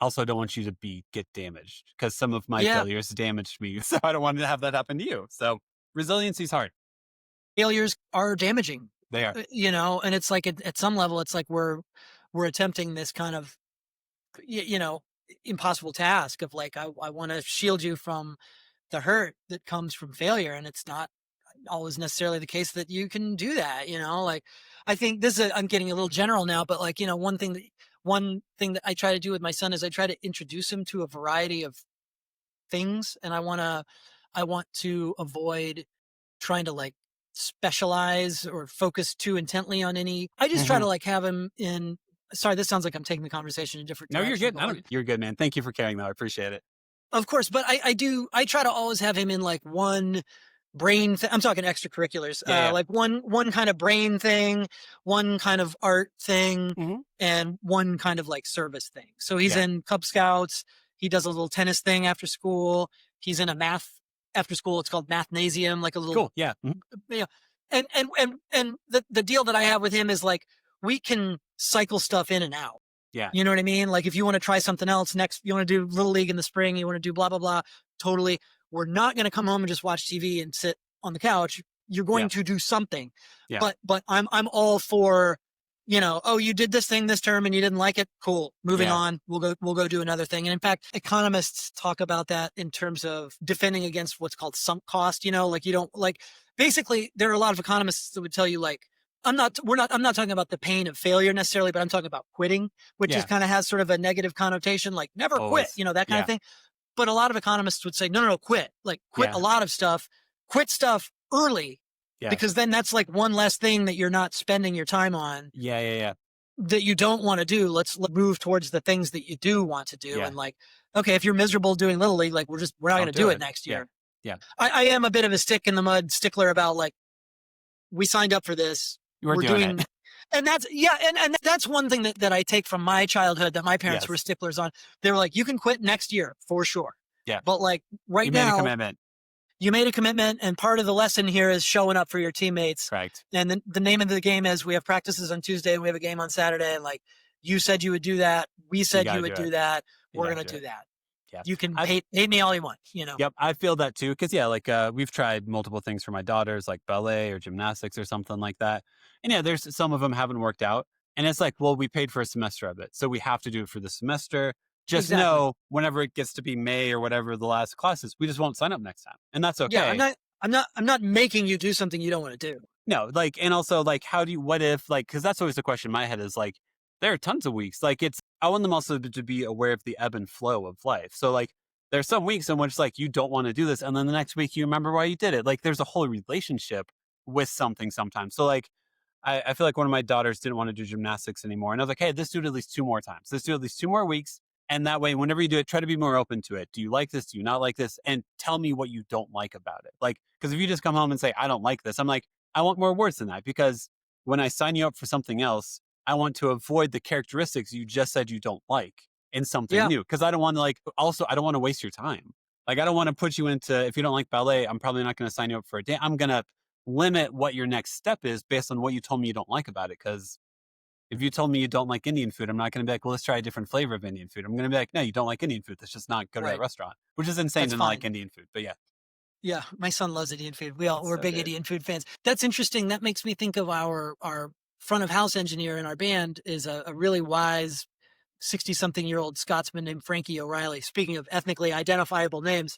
[SPEAKER 4] also don't want you to get damaged because some of my failures damaged me. So I don't want to have that happen to you. So resiliency is hard.
[SPEAKER 3] Failures are damaging.
[SPEAKER 4] They are.
[SPEAKER 3] You know, and it's like at some level, it's like we're attempting this kind of, impossible task of like, I want to shield you from the hurt that comes from failure. And it's not always necessarily the case that you can do that. Like I think I'm getting a little general now, but like, one thing that I try to do with my son is I try to introduce him to a variety of things. And I want to avoid trying to like specialize or focus too intently on any. I just try to like have him in. Sorry, this sounds like I'm taking the conversation in a different direction.
[SPEAKER 4] No, you're good. You're good, man. Thank you for caring though. I appreciate it.
[SPEAKER 3] Of course. But I try to always have him in like one brain I'm talking extracurriculars, like one kind of brain thing, one kind of art thing, and one kind of like service thing. So he's in Cub Scouts. He does a little tennis thing after school. He's in a math after school. It's called Mathnasium, like a little,
[SPEAKER 4] cool. Yeah.
[SPEAKER 3] And the deal that I have with him is like, we can cycle stuff in and out.
[SPEAKER 4] Yeah.
[SPEAKER 3] You know what I mean? Like if you want to try something else next, you want to do Little League in the spring, you want to do blah, blah, blah. Totally. We're not going to come home and just watch TV and sit on the couch. You're going to do something.
[SPEAKER 4] Yeah.
[SPEAKER 3] But I'm all for, oh, you did this thing this term and you didn't like it. Cool. Moving on. We'll go do another thing. And in fact, economists talk about that in terms of defending against what's called sunk cost. Like you don't like, basically there are a lot of economists that would tell you like, I'm not talking about the pain of failure necessarily, but I'm talking about quitting, which is kind of has sort of a negative connotation, like never quit, that kind of thing. But a lot of economists would say, no, quit. Like quit a lot of stuff, quit stuff early, because then that's like one less thing that you're not spending your time on. That you don't want to do. Let's move towards the things that you do want to do. And like, okay, if you're miserable doing Little League, like we're not going to do it next year.
[SPEAKER 4] Yeah.
[SPEAKER 3] I am a bit of a stick in the mud stickler about like, we signed up for this.
[SPEAKER 4] We're doing it.
[SPEAKER 3] And that's, and that's one thing that I take from my childhood that my parents were sticklers on. They were like, you can quit next year for sure.
[SPEAKER 4] Yeah.
[SPEAKER 3] But like right now,
[SPEAKER 4] you made a commitment.
[SPEAKER 3] You made a commitment. And part of the lesson here is showing up for your teammates.
[SPEAKER 4] Correct.
[SPEAKER 3] And the name of the game is we have practices on Tuesday and we have a game on Saturday. And like you said you would do that. We said you would do that. We're going to do that. Yeah. You can hate me all you want,
[SPEAKER 4] Yep. I feel that too. Cause like, we've tried multiple things for my daughters, like ballet or gymnastics or something like that. And there's some of them haven't worked out. And it's like, well, we paid for a semester of it. So we have to do it for the semester. Just know whenever it gets to be May or whatever the last class is, we just won't sign up next time. And that's okay.
[SPEAKER 3] Yeah. I'm not making you do something you don't want to do.
[SPEAKER 4] No, like, and also like, what if like, cause that's always the question in my head is like, there are tons of weeks. Like I want them also to be aware of the ebb and flow of life. So like, there's some weeks in which like, you don't want to do this. And then the next week you remember why you did it. Like there's a whole relationship with something sometimes. So like, I feel like one of my daughters didn't want to do gymnastics anymore. And I was like, hey, let's do it at least 2 more times. Let's do it at least 2 more weeks. And that way, whenever you do it, try to be more open to it. Do you like this? Do you not like this? And tell me what you don't like about it. Like, because if you just come home and say, I don't like this, I'm like, I want more words than that. Because when I sign you up for something else, I want to avoid the characteristics you just said you don't like in something new. Because I don't want to I don't want to waste your time. Like, I don't want to put you into, if you don't like ballet, I'm probably not going to sign you up for a day. I'm going to limit what your next step is based on what you told me you don't like about it. Because if you told me you don't like Indian food, I'm not going to be like, well, let's try a different flavor of Indian food. I'm going to be like, no, you don't like Indian food. Let's just not go to that
[SPEAKER 3] Right.
[SPEAKER 4] restaurant, which is insane
[SPEAKER 3] That's
[SPEAKER 4] to not
[SPEAKER 3] fine.
[SPEAKER 4] like Indian food. But yeah.
[SPEAKER 3] Yeah, my son loves Indian food. We're
[SPEAKER 4] so
[SPEAKER 3] big
[SPEAKER 4] good.
[SPEAKER 3] Indian food fans. That's interesting. That makes me think of our front of house engineer in our band is a really wise 60-something-year-old Scotsman named Frankie O'Reilly. Speaking of ethnically identifiable names.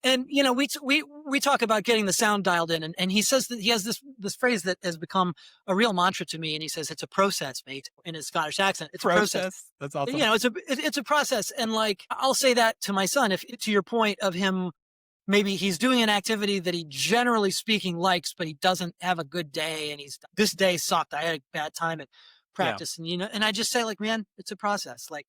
[SPEAKER 3] And, you know, we talk about getting the sound dialed in, and he says that he has this phrase that has become a real mantra to me. And he says, it's a process, mate, in his Scottish accent. It's a process.
[SPEAKER 4] That's awesome.
[SPEAKER 3] You know, it's a process. And like, I'll say that to my son, if to your point of him, maybe he's doing an activity that he generally speaking likes, but he doesn't have a good day. And this day sucked. I had a bad time at practice. And, you know, and I just say like, man, it's a process. Like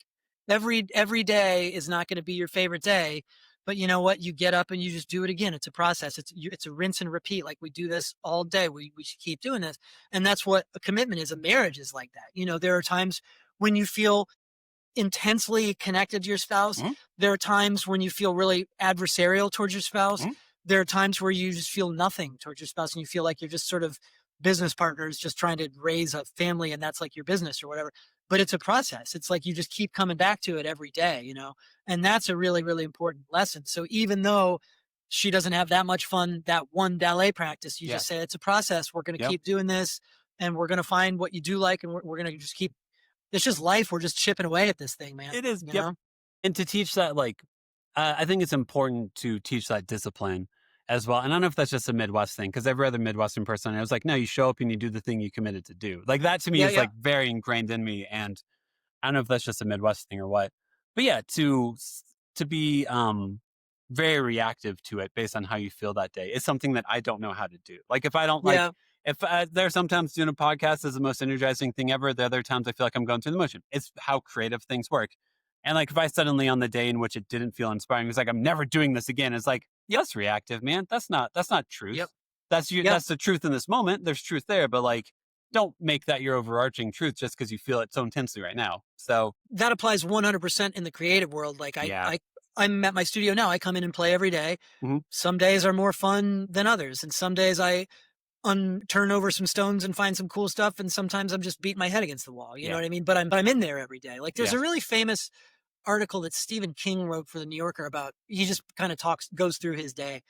[SPEAKER 3] every day is not going to be your favorite day, but you know what? You get up and you just do it again. It's a process. It's a rinse and repeat. Like we do this all day. We should keep doing this. And that's what a commitment is. A marriage is like that. You know, there are times when you feel intensely connected to your spouse.
[SPEAKER 4] Mm-hmm.
[SPEAKER 3] There are times when you feel really adversarial towards your spouse.
[SPEAKER 4] Mm-hmm.
[SPEAKER 3] There are times where you just feel nothing towards your spouse and you feel like you're just sort of business partners just trying to raise a family and that's like your business or whatever. But it's a process. It's like you just keep coming back to it every day, you know, and that's a really, really important lesson. So even though she doesn't have that much fun, that one ballet practice, you just say it's a process. We're going to keep doing this and we're going to find what you do like and we're going to just keep. It's just life. We're just chipping away at this thing, man.
[SPEAKER 4] It is.
[SPEAKER 3] You know?
[SPEAKER 4] And to teach that, like, I think it's important to teach that discipline as well. And I don't know if that's just a Midwest thing, because every other Midwestern person, I was like, no, you show up and you do the thing you committed to do. Like that to me is like very ingrained in me. And I don't know if that's just a Midwest thing or what. But yeah, to be very reactive to it based on how you feel that day is something that I don't know how to do. Like if I don't like, if there's sometimes doing a podcast is the most energizing thing ever. The other times I feel like I'm going through the motion. It's how creative things work. And like if I suddenly on the day in which it didn't feel inspiring, it's like I'm never doing this again. It's like, yes, reactive, man. That's not truth. That's the truth in this moment. There's truth there, but like don't make that your overarching truth just because you feel it so intensely right now. So
[SPEAKER 3] that applies 100% in the creative world. Like I'm at my studio now. I come in and play every day.
[SPEAKER 4] Mm-hmm.
[SPEAKER 3] Some days are more fun than others. And some days I turn over some stones and find some cool stuff. And sometimes I'm just beating my head against the wall. You know what I mean? But I'm in there every day. Like there's a really famous article that Stephen King wrote for the New Yorker about, he just kind of goes through his day.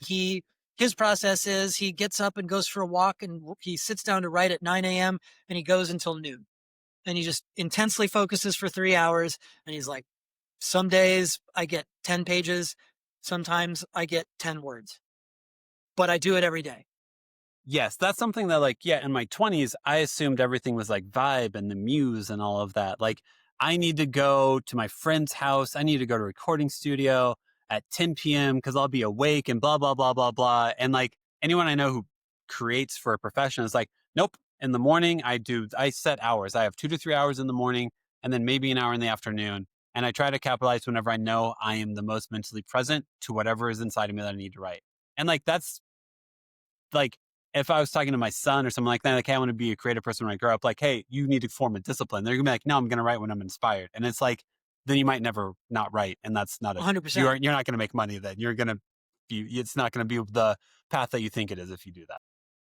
[SPEAKER 3] His process is he gets up and goes for a walk and he sits down to write at 9 a.m. and he goes until noon. And he just intensely focuses for 3 hours. And he's like, some days I get 10 pages. Sometimes I get 10 words, but I do it every day.
[SPEAKER 4] Yes, that's something that like, in my 20s, I assumed everything was like vibe and the muse and all of that. Like I need to go to my friend's house. I need to go to a recording studio at 10 p.m. because I'll be awake and blah, blah, blah, blah, blah. And like anyone I know who creates for a profession is like, nope. In the morning, I set hours. I have 2 to 3 hours in the morning and then maybe an hour in the afternoon. And I try to capitalize whenever I know I am the most mentally present to whatever is inside of me that I need to write. And like, that's like, if I was talking to my son or something like that, like, hey, I want to be a creative person when I grow up, like, hey, you need to form a discipline. They're going to be like, no, I'm going to write when I'm inspired. And it's like, then you might never not write. And that's not
[SPEAKER 3] 100%.
[SPEAKER 4] You're not going to make money then. It's not going to be the path that you think it is if you do that.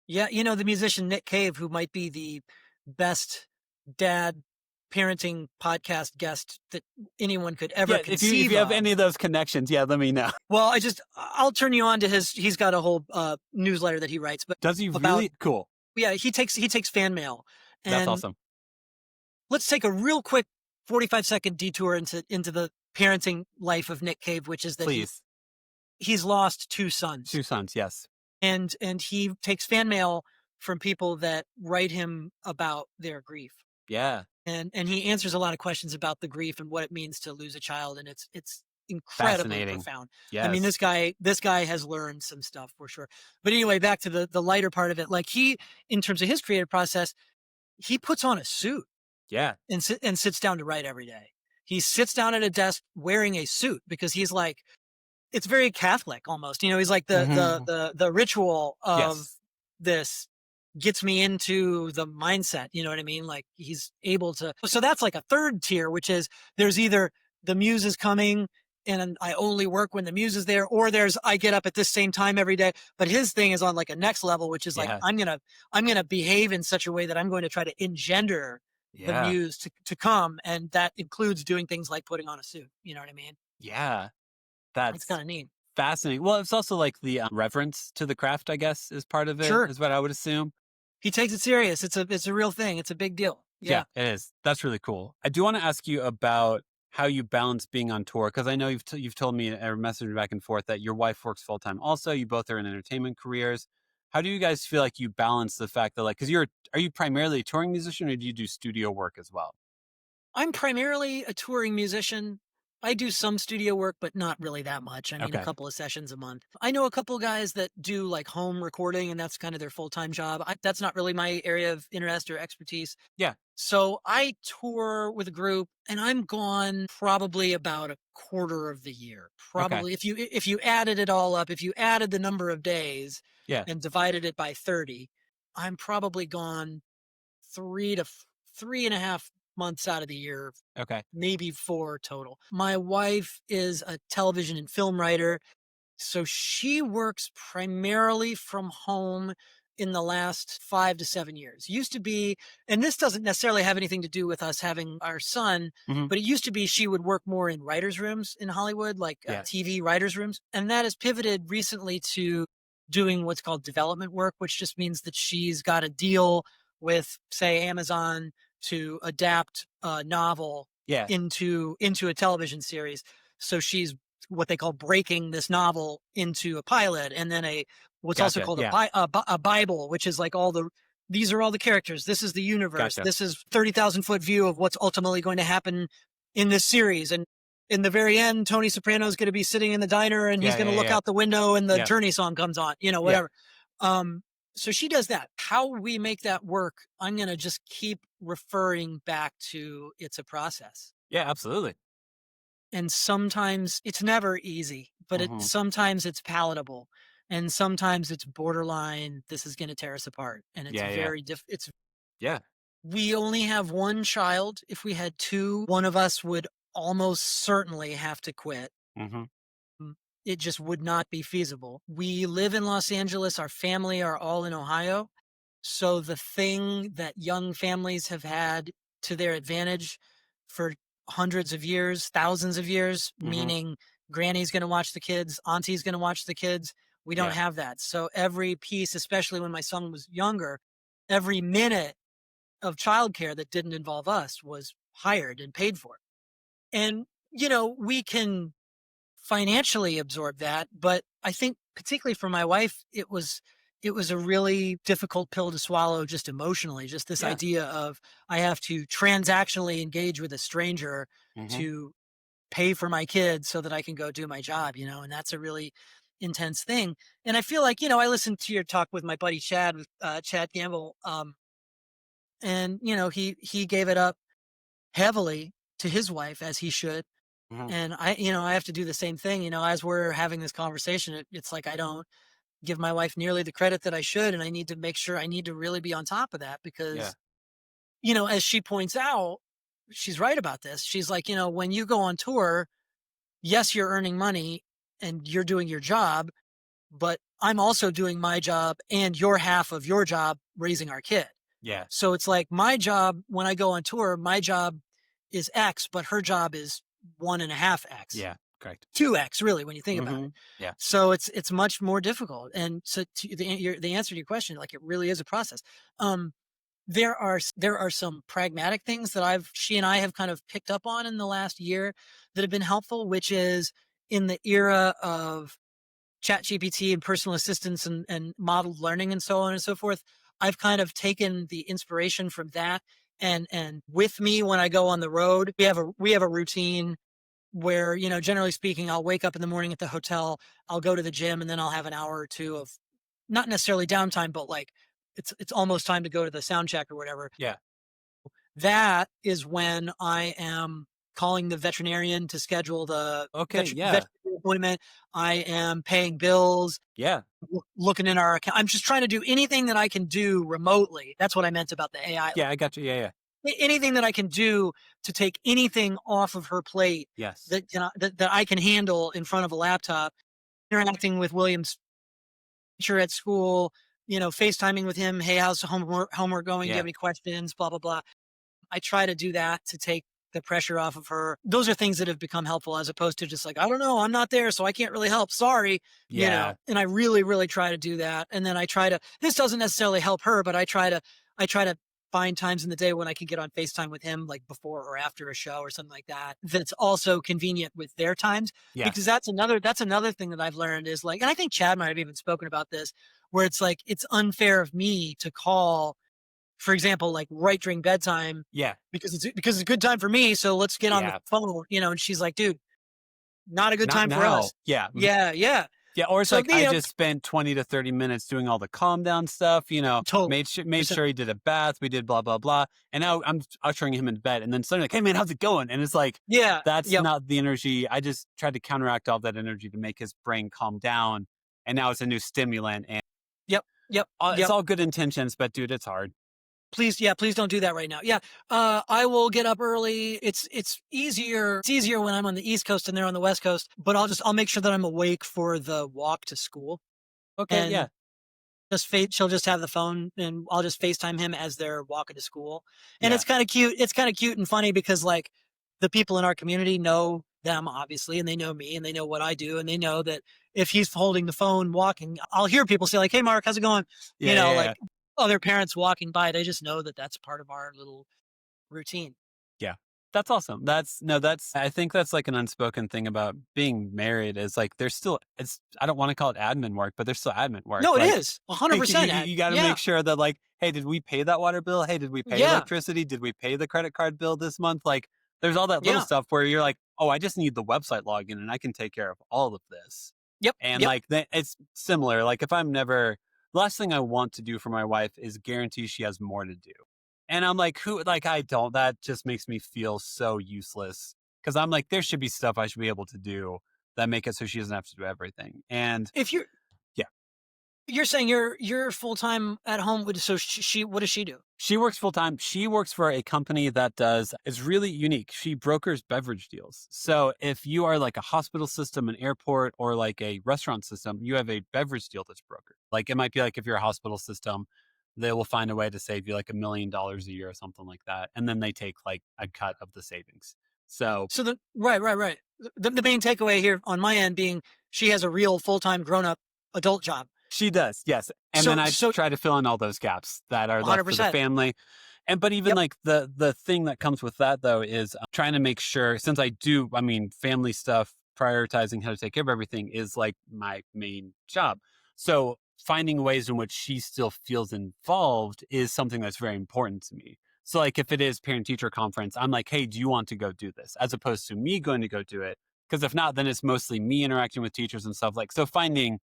[SPEAKER 3] Yeah. You know, the musician Nick Cave, who might be the best dad parenting podcast guest that anyone could ever conceive
[SPEAKER 4] if you have any of those connections, let me know.
[SPEAKER 3] Well, I'll turn you on to he's got a whole newsletter that he writes. But
[SPEAKER 4] does he really? Cool.
[SPEAKER 3] Yeah, he takes fan mail. And
[SPEAKER 4] that's awesome.
[SPEAKER 3] Let's take a real quick 45-second detour into the parenting life of Nick Cave, which is that he's lost 2 sons.
[SPEAKER 4] 2 sons, yes.
[SPEAKER 3] And he takes fan mail from people that write him about their grief.
[SPEAKER 4] Yeah.
[SPEAKER 3] And he answers a lot of questions about the grief and what it means to lose a child. And it's incredibly profound.
[SPEAKER 4] Yes.
[SPEAKER 3] I mean, this guy has learned some stuff for sure. But anyway, back to the lighter part of it. Like in terms of his creative process, he puts on a suit
[SPEAKER 4] Yeah.
[SPEAKER 3] and sits down to write every day. He sits down at a desk wearing a suit because he's like, it's very Catholic almost. He's like the ritual of
[SPEAKER 4] Yes.
[SPEAKER 3] this gets me into the mindset. You know what I mean? Like he's able to. So that's like a third tier, which is there's either the muse is coming and I only work when the muse is there, or there's I get up at this same time every day. But his thing is on like a next level, which is like
[SPEAKER 4] Yeah.
[SPEAKER 3] I'm gonna behave in such a way that I'm going to try to engender the
[SPEAKER 4] Yeah.
[SPEAKER 3] muse to come, and that includes doing things like putting on a suit. You know what I mean?
[SPEAKER 4] Yeah.
[SPEAKER 3] It's
[SPEAKER 4] That's
[SPEAKER 3] kind of neat.
[SPEAKER 4] fascinating. Well, it's also like the reverence to the craft, I guess, is part of it,
[SPEAKER 3] Sure.
[SPEAKER 4] is what I would assume.
[SPEAKER 3] He takes it serious. It's a real thing. It's a big deal.
[SPEAKER 4] Yeah,
[SPEAKER 3] Yeah.
[SPEAKER 4] it is. That's really cool. I do want to ask you about how you balance being on tour, because I know you've told me or messaged me back and forth that your wife works full time. Also, you both are in entertainment careers. How do you guys feel like you balance the fact that because are you primarily a touring musician, or do you do studio work as well?
[SPEAKER 3] I'm primarily a touring musician. I do some studio work, but not really that much. I mean, a
[SPEAKER 4] Okay.
[SPEAKER 3] couple of sessions a month. I know a couple guys that do like home recording, and that's kind of their full-time job. That's not really my area of interest or expertise.
[SPEAKER 4] Yeah.
[SPEAKER 3] So I tour with a group, and I'm gone probably about a quarter of the year.
[SPEAKER 4] Okay.
[SPEAKER 3] Probably if you added it all up, if you added the number of days
[SPEAKER 4] Yeah.
[SPEAKER 3] and divided it by 30, I'm probably gone 3 and a half months out of the year,
[SPEAKER 4] Okay.
[SPEAKER 3] maybe 4 total. My wife is a television and film writer, so she works primarily from home in the last 5 to 7 years. Used to be, and this doesn't necessarily have anything to do with us having our son,
[SPEAKER 4] Hmm.
[SPEAKER 3] but it used to be she would work more in writers' rooms in Hollywood, like
[SPEAKER 4] Yeah.
[SPEAKER 3] TV writers' rooms. And that has pivoted recently to doing what's called development work, which just means that she's got a deal with, say, Amazon to adapt a novel
[SPEAKER 4] Yeah.
[SPEAKER 3] into a television series. So she's what they call breaking this novel into a pilot, and then what's also
[SPEAKER 4] Gotcha.
[SPEAKER 3] called
[SPEAKER 4] Yeah.
[SPEAKER 3] a Bible, which is like these are all the characters. This is the universe.
[SPEAKER 4] Gotcha.
[SPEAKER 3] This is 30,000 foot view of what's ultimately going to happen in this series. And in the very end, Tony Soprano is going to be sitting in the diner and he's
[SPEAKER 4] Yeah.
[SPEAKER 3] going to
[SPEAKER 4] Yeah.
[SPEAKER 3] look
[SPEAKER 4] Yeah.
[SPEAKER 3] out the window and the
[SPEAKER 4] Yeah.
[SPEAKER 3] Journey song comes on,
[SPEAKER 4] Yeah.
[SPEAKER 3] whatever. So she does that. How we make that work, I'm going to just keep referring back to it's a process.
[SPEAKER 4] Yeah. Absolutely.
[SPEAKER 3] And sometimes it's never easy, but
[SPEAKER 4] Mhm.
[SPEAKER 3] sometimes it's palatable, and sometimes it's borderline. This is going to tear us apart, and it's
[SPEAKER 4] Yeah. Yeah.
[SPEAKER 3] very It's
[SPEAKER 4] Yeah.
[SPEAKER 3] we only have one child. If we had two, one of us would almost certainly have to quit.
[SPEAKER 4] Hmm.
[SPEAKER 3] It just would not be feasible. We live in Los Angeles. Our family are all in Ohio. So the thing that young families have had to their advantage for hundreds of years, thousands of years,
[SPEAKER 4] Hmm.
[SPEAKER 3] meaning granny's going to watch the kids, auntie's going to watch the kids. We don't
[SPEAKER 4] Yeah.
[SPEAKER 3] have that. So every piece, especially when my son was younger, every minute of childcare that didn't involve us was hired and paid for. And, we can financially absorb that, but I think particularly for my wife, it was a really difficult pill to swallow just emotionally, just this
[SPEAKER 4] Yeah.
[SPEAKER 3] idea of I have to transactionally engage with a stranger
[SPEAKER 4] Hmm.
[SPEAKER 3] to pay for my kids so that I can go do my job, and that's a really intense thing. And I feel like, I listened to your talk with my buddy Chad, with Chad Gamble, and he gave it up heavily to his wife, as he should.
[SPEAKER 4] Hmm.
[SPEAKER 3] And I have to do the same thing, as we're having this conversation, it's like I don't give my wife nearly the credit that I should. And I need to make sure I need to really be on top of that
[SPEAKER 4] Yeah.
[SPEAKER 3] because, as she points out, she's right about this. She's like, when you go on tour, yes, you're earning money and you're doing your job, but I'm also doing my job and your half of your job raising our kid.
[SPEAKER 4] Yeah.
[SPEAKER 3] So it's like my job when I go on tour, my job is X, but her job is 1.5X.
[SPEAKER 4] Yeah. Correct.
[SPEAKER 3] 2X really when you think about
[SPEAKER 4] Hmm.
[SPEAKER 3] it.
[SPEAKER 4] Yeah.
[SPEAKER 3] So it's much more difficult. And so the answer to your question, like it really is a process. There are some pragmatic things that she and I have kind of picked up on in the last year that have been helpful, which is in the era of ChatGPT and personal assistance and modeled learning and so on and so forth. I've kind of taken the inspiration from that and with me when I go on the road, we have a routine where, generally speaking, I'll wake up in the morning at the hotel, I'll go to the gym, and then I'll have an hour or two of not necessarily downtime, but like it's almost time to go to the sound check or whatever.
[SPEAKER 4] Yeah.
[SPEAKER 3] That is when I am calling the veterinarian to schedule the veterinary appointment. I am paying bills,
[SPEAKER 4] Yeah.
[SPEAKER 3] looking in our account. I'm just trying to do anything that I can do remotely. That's what I meant about the AI.
[SPEAKER 4] Yeah, I got you. Yeah.
[SPEAKER 3] Anything that I can do to take anything off of her plate
[SPEAKER 4] Yes.
[SPEAKER 3] that I can handle in front of a laptop, interacting with William's teacher at school, FaceTiming with him. Hey, how's homework going? Do you
[SPEAKER 4] Yeah.
[SPEAKER 3] have any questions? Blah, blah, blah. I try to do that to take the pressure off of her. Those are things that have become helpful as opposed to just like, I don't know, I'm not there, so I can't really help. Sorry.
[SPEAKER 4] Yeah.
[SPEAKER 3] And I really, really try to do that. And then this doesn't necessarily help her, but I try to find times in the day when I can get on FaceTime with him, like before or after a show or something like that. That's also convenient with their times.
[SPEAKER 4] Yeah.
[SPEAKER 3] Because that's another thing that I've learned is like, and I think Chad might have even spoken about this, where it's like, it's unfair of me to call, for example, like right during bedtime.
[SPEAKER 4] Yeah.
[SPEAKER 3] Because it's a good time for me. So let's get on the phone, and she's like, dude, not a good time for us.
[SPEAKER 4] Yeah.
[SPEAKER 3] Yeah. Yeah.
[SPEAKER 4] Yeah. Or it's
[SPEAKER 3] So,
[SPEAKER 4] like, I just spent 20 to 30 minutes doing all the calm down stuff,
[SPEAKER 3] Totally.
[SPEAKER 4] made sure he did a bath. We did blah, blah, blah. And now I'm ushering him into bed. And then suddenly like, hey man, how's it going? And it's like, that's not the energy. I just tried to counteract all that energy to make his brain calm down. And now it's a new stimulant. And it's all good intentions, but dude, it's hard.
[SPEAKER 3] Please don't do that right now. Yeah. I will get up early. It's easier. It's easier when I'm on the East Coast and they're on the West Coast, but I'll make sure that I'm awake for the walk to school.
[SPEAKER 4] Okay.
[SPEAKER 3] And
[SPEAKER 4] yeah.
[SPEAKER 3] she'll just have the phone and I'll just FaceTime him as they're walking to school. And
[SPEAKER 4] Yeah.
[SPEAKER 3] it's kind of cute. It's kind of cute and funny because like the people in our community know them obviously, and they know me and they know what I do. And they know that if he's holding the phone walking, I'll hear people say like, hey Mark, how's it going?
[SPEAKER 4] Yeah.
[SPEAKER 3] Other parents walking by, they just know that that's part of our little routine.
[SPEAKER 4] Yeah. That's awesome. I think that's like an unspoken thing about being married is like, I don't want to call it admin work, but there's still admin work.
[SPEAKER 3] No, it
[SPEAKER 4] like,
[SPEAKER 3] is 100%.
[SPEAKER 4] You got to make sure that like, hey, did we pay that water bill? Hey, did we pay electricity? Did we pay the credit card bill this month? Like there's all that little stuff where you're like, oh, I just need the website login and I can take care of all of this.
[SPEAKER 3] Yep.
[SPEAKER 4] And like it's similar. Like if the last thing I want to do for my wife is guarantee she has more to do. And I'm like, that just makes me feel so useless. Cause I'm like, there should be stuff I should be able to do that make it so she doesn't have to do everything. And
[SPEAKER 3] if you're saying you're full-time at home, so what does she do?
[SPEAKER 4] She works full-time. She works for a company that is really unique. She brokers beverage deals. So if you are like a hospital system, an airport, or like a restaurant system, you have a beverage deal that's brokered. Like it might be like if you're a hospital system, they will find a way to save you like $1 million a year or something like that. And then they take like a cut of the savings. So
[SPEAKER 3] right. The main takeaway here on my end being she has a real full-time grown-up adult job.
[SPEAKER 4] She does, yes. And then I try to fill in all those gaps that are left for the family. But even like the thing that comes with that though is trying to make sure, since family stuff, prioritizing how to take care of everything is like my main job. So finding ways in which she still feels involved is something that's very important to me. So like if it is parent-teacher conference, I'm like, hey, do you want to go do this? As opposed to me going to go do it. Because if not, then it's mostly me interacting with teachers and stuff like, so finding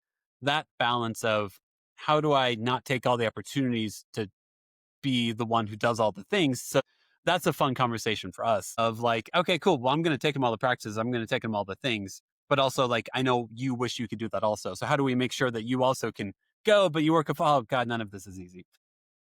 [SPEAKER 4] that balance of how do I not take all the opportunities to be the one who does all the things. So that's a fun conversation for us of like, okay, cool. Well, I'm going to take him all the practices. I'm going to take him all the things, but also like, I know you wish you could do that also. So how do we make sure that you also can go, but you work oh God, none of this is easy.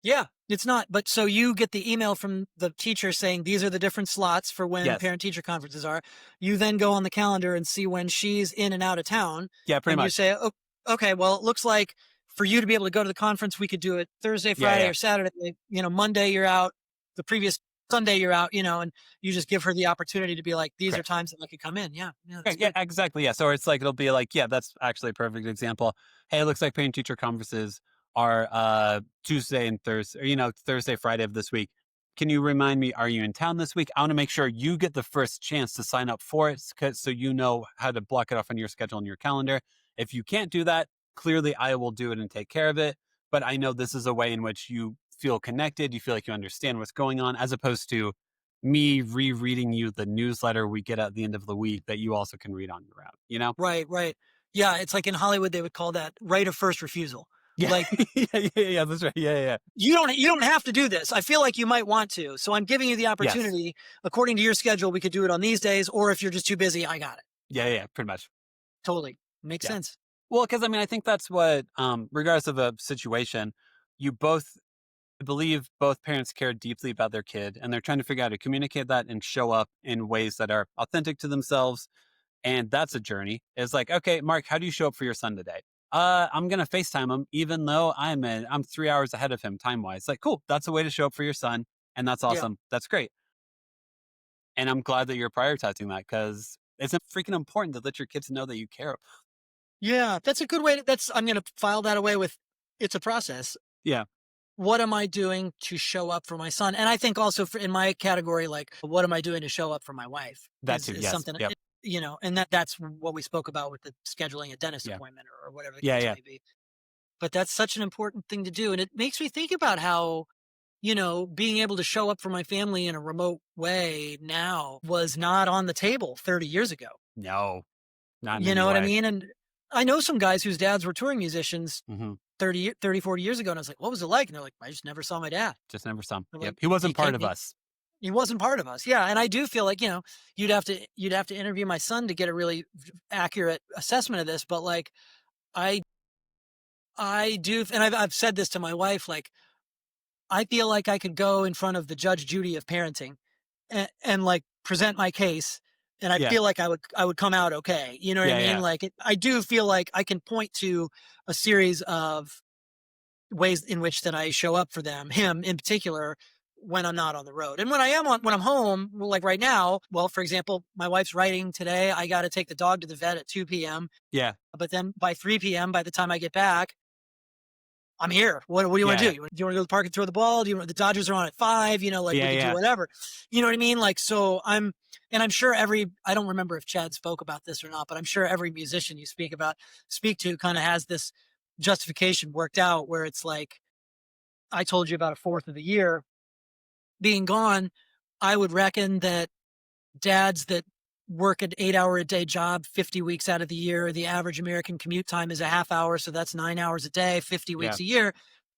[SPEAKER 3] Yeah, it's not. But so you get the email from the teacher saying these are the different slots for when parent-teacher conferences are. You then go on the calendar and see when she's in and out of town.
[SPEAKER 4] Yeah, pretty much.
[SPEAKER 3] You say, oh, okay, well, it looks like for you to be able to go to the conference, we could do it Thursday, Friday, or Saturday. Monday you're out. The previous Sunday you're out. And you just give her the opportunity to be like, these are times that I could come in. Yeah,
[SPEAKER 4] exactly. Yeah, so it's like it'll be like, yeah, that's actually a perfect example. Hey, it looks like parent-teacher conferences are Tuesday and Thursday, Thursday, Friday of this week. Can you remind me, are you in town this week? I want to make sure you get the first chance to sign up for it so you know how to block it off on your schedule and your calendar. If you can't do that, clearly I will do it and take care of it. But I know this is a way in which you feel connected. You feel like you understand what's going on, as opposed to me rereading you the newsletter we get at the end of the week that you also can read on your route,
[SPEAKER 3] Right. Yeah. It's like in Hollywood, they would call that right of first refusal.
[SPEAKER 4] Yeah.
[SPEAKER 3] Like,
[SPEAKER 4] yeah, that's right. Yeah.
[SPEAKER 3] you don't have to do this. I feel like you might want to. So I'm giving you the opportunity. According to your schedule, we could do it on these days, or if you're just too busy, I got it.
[SPEAKER 4] Yeah, pretty much.
[SPEAKER 3] Totally. Makes
[SPEAKER 4] Yeah.
[SPEAKER 3] sense.
[SPEAKER 4] Well, because I mean, I think that's what, regardless of the situation, you both believe both parents care deeply about their kid, and they're trying to figure out how to communicate that and show up in ways that are authentic to themselves. And that's a journey. It's like, okay, Mark, how do you show up for your son today? I'm gonna FaceTime him, even though I'm 3 hours ahead of him time wise. Like, cool, that's a way to show up for your son, and that's awesome.
[SPEAKER 3] Yeah.
[SPEAKER 4] That's great. And I'm glad that you're prioritizing that, because it's freaking important to let your kids know that you care.
[SPEAKER 3] Yeah, that's a good way. I'm going to file that away with, it's a process.
[SPEAKER 4] Yeah.
[SPEAKER 3] What am I doing to show up for my son? And I think also in my category, like, what am I doing to show up for my wife?
[SPEAKER 4] That too,
[SPEAKER 3] Is
[SPEAKER 4] yes.
[SPEAKER 3] something,
[SPEAKER 4] Yep.
[SPEAKER 3] And that's what we spoke about with the scheduling a dentist appointment or whatever the
[SPEAKER 4] Yeah,
[SPEAKER 3] case
[SPEAKER 4] yeah.
[SPEAKER 3] may be. But that's such an important thing to do. And it makes me think about how, being able to show up for my family in a remote way now was not on the table 30 years ago.
[SPEAKER 4] No, not in
[SPEAKER 3] You
[SPEAKER 4] any
[SPEAKER 3] know what I
[SPEAKER 4] way.
[SPEAKER 3] mean? And I know some guys whose dads were touring musicians
[SPEAKER 4] Mm-hmm.
[SPEAKER 3] 30, 40 years ago. And I was like, what was it like? And they're like, I just never saw my dad.
[SPEAKER 4] Just never saw him.
[SPEAKER 3] They're
[SPEAKER 4] Yep.
[SPEAKER 3] like,
[SPEAKER 4] He wasn't part of us.
[SPEAKER 3] He wasn't part of us. Yeah. And I do feel like, you'd have to interview my son to get a really accurate assessment of this. But like, I do. And I've said this to my wife, like, I feel like I could go in front of the Judge Judy of parenting and like present my case. And I feel like I would come out okay. You know what I mean?
[SPEAKER 4] Yeah.
[SPEAKER 3] Like I do feel like I can point to a series of ways in which that I show up for them, him in particular, when I'm not on the road. And when I'm home, like right now, well, for example, my wife's writing today. I got to take the dog to the vet at 2 p.m.
[SPEAKER 4] Yeah.
[SPEAKER 3] But then by 3 p.m., by the time I get back, I'm here. What do you want to do? Do you want to go to the park and throw the ball? The Dodgers are on at 5, we can do whatever. You know what I mean? Like, so I'm sure I don't remember if Chad spoke about this or not, but I'm sure every musician you speak to kind of has this justification worked out where it's like, I told you about a fourth of the year being gone. I would reckon that dads that work an 8-hour-a-day job 50 weeks out of the year, the average American commute time is a half hour. So that's 9 hours a day, 50 weeks a year.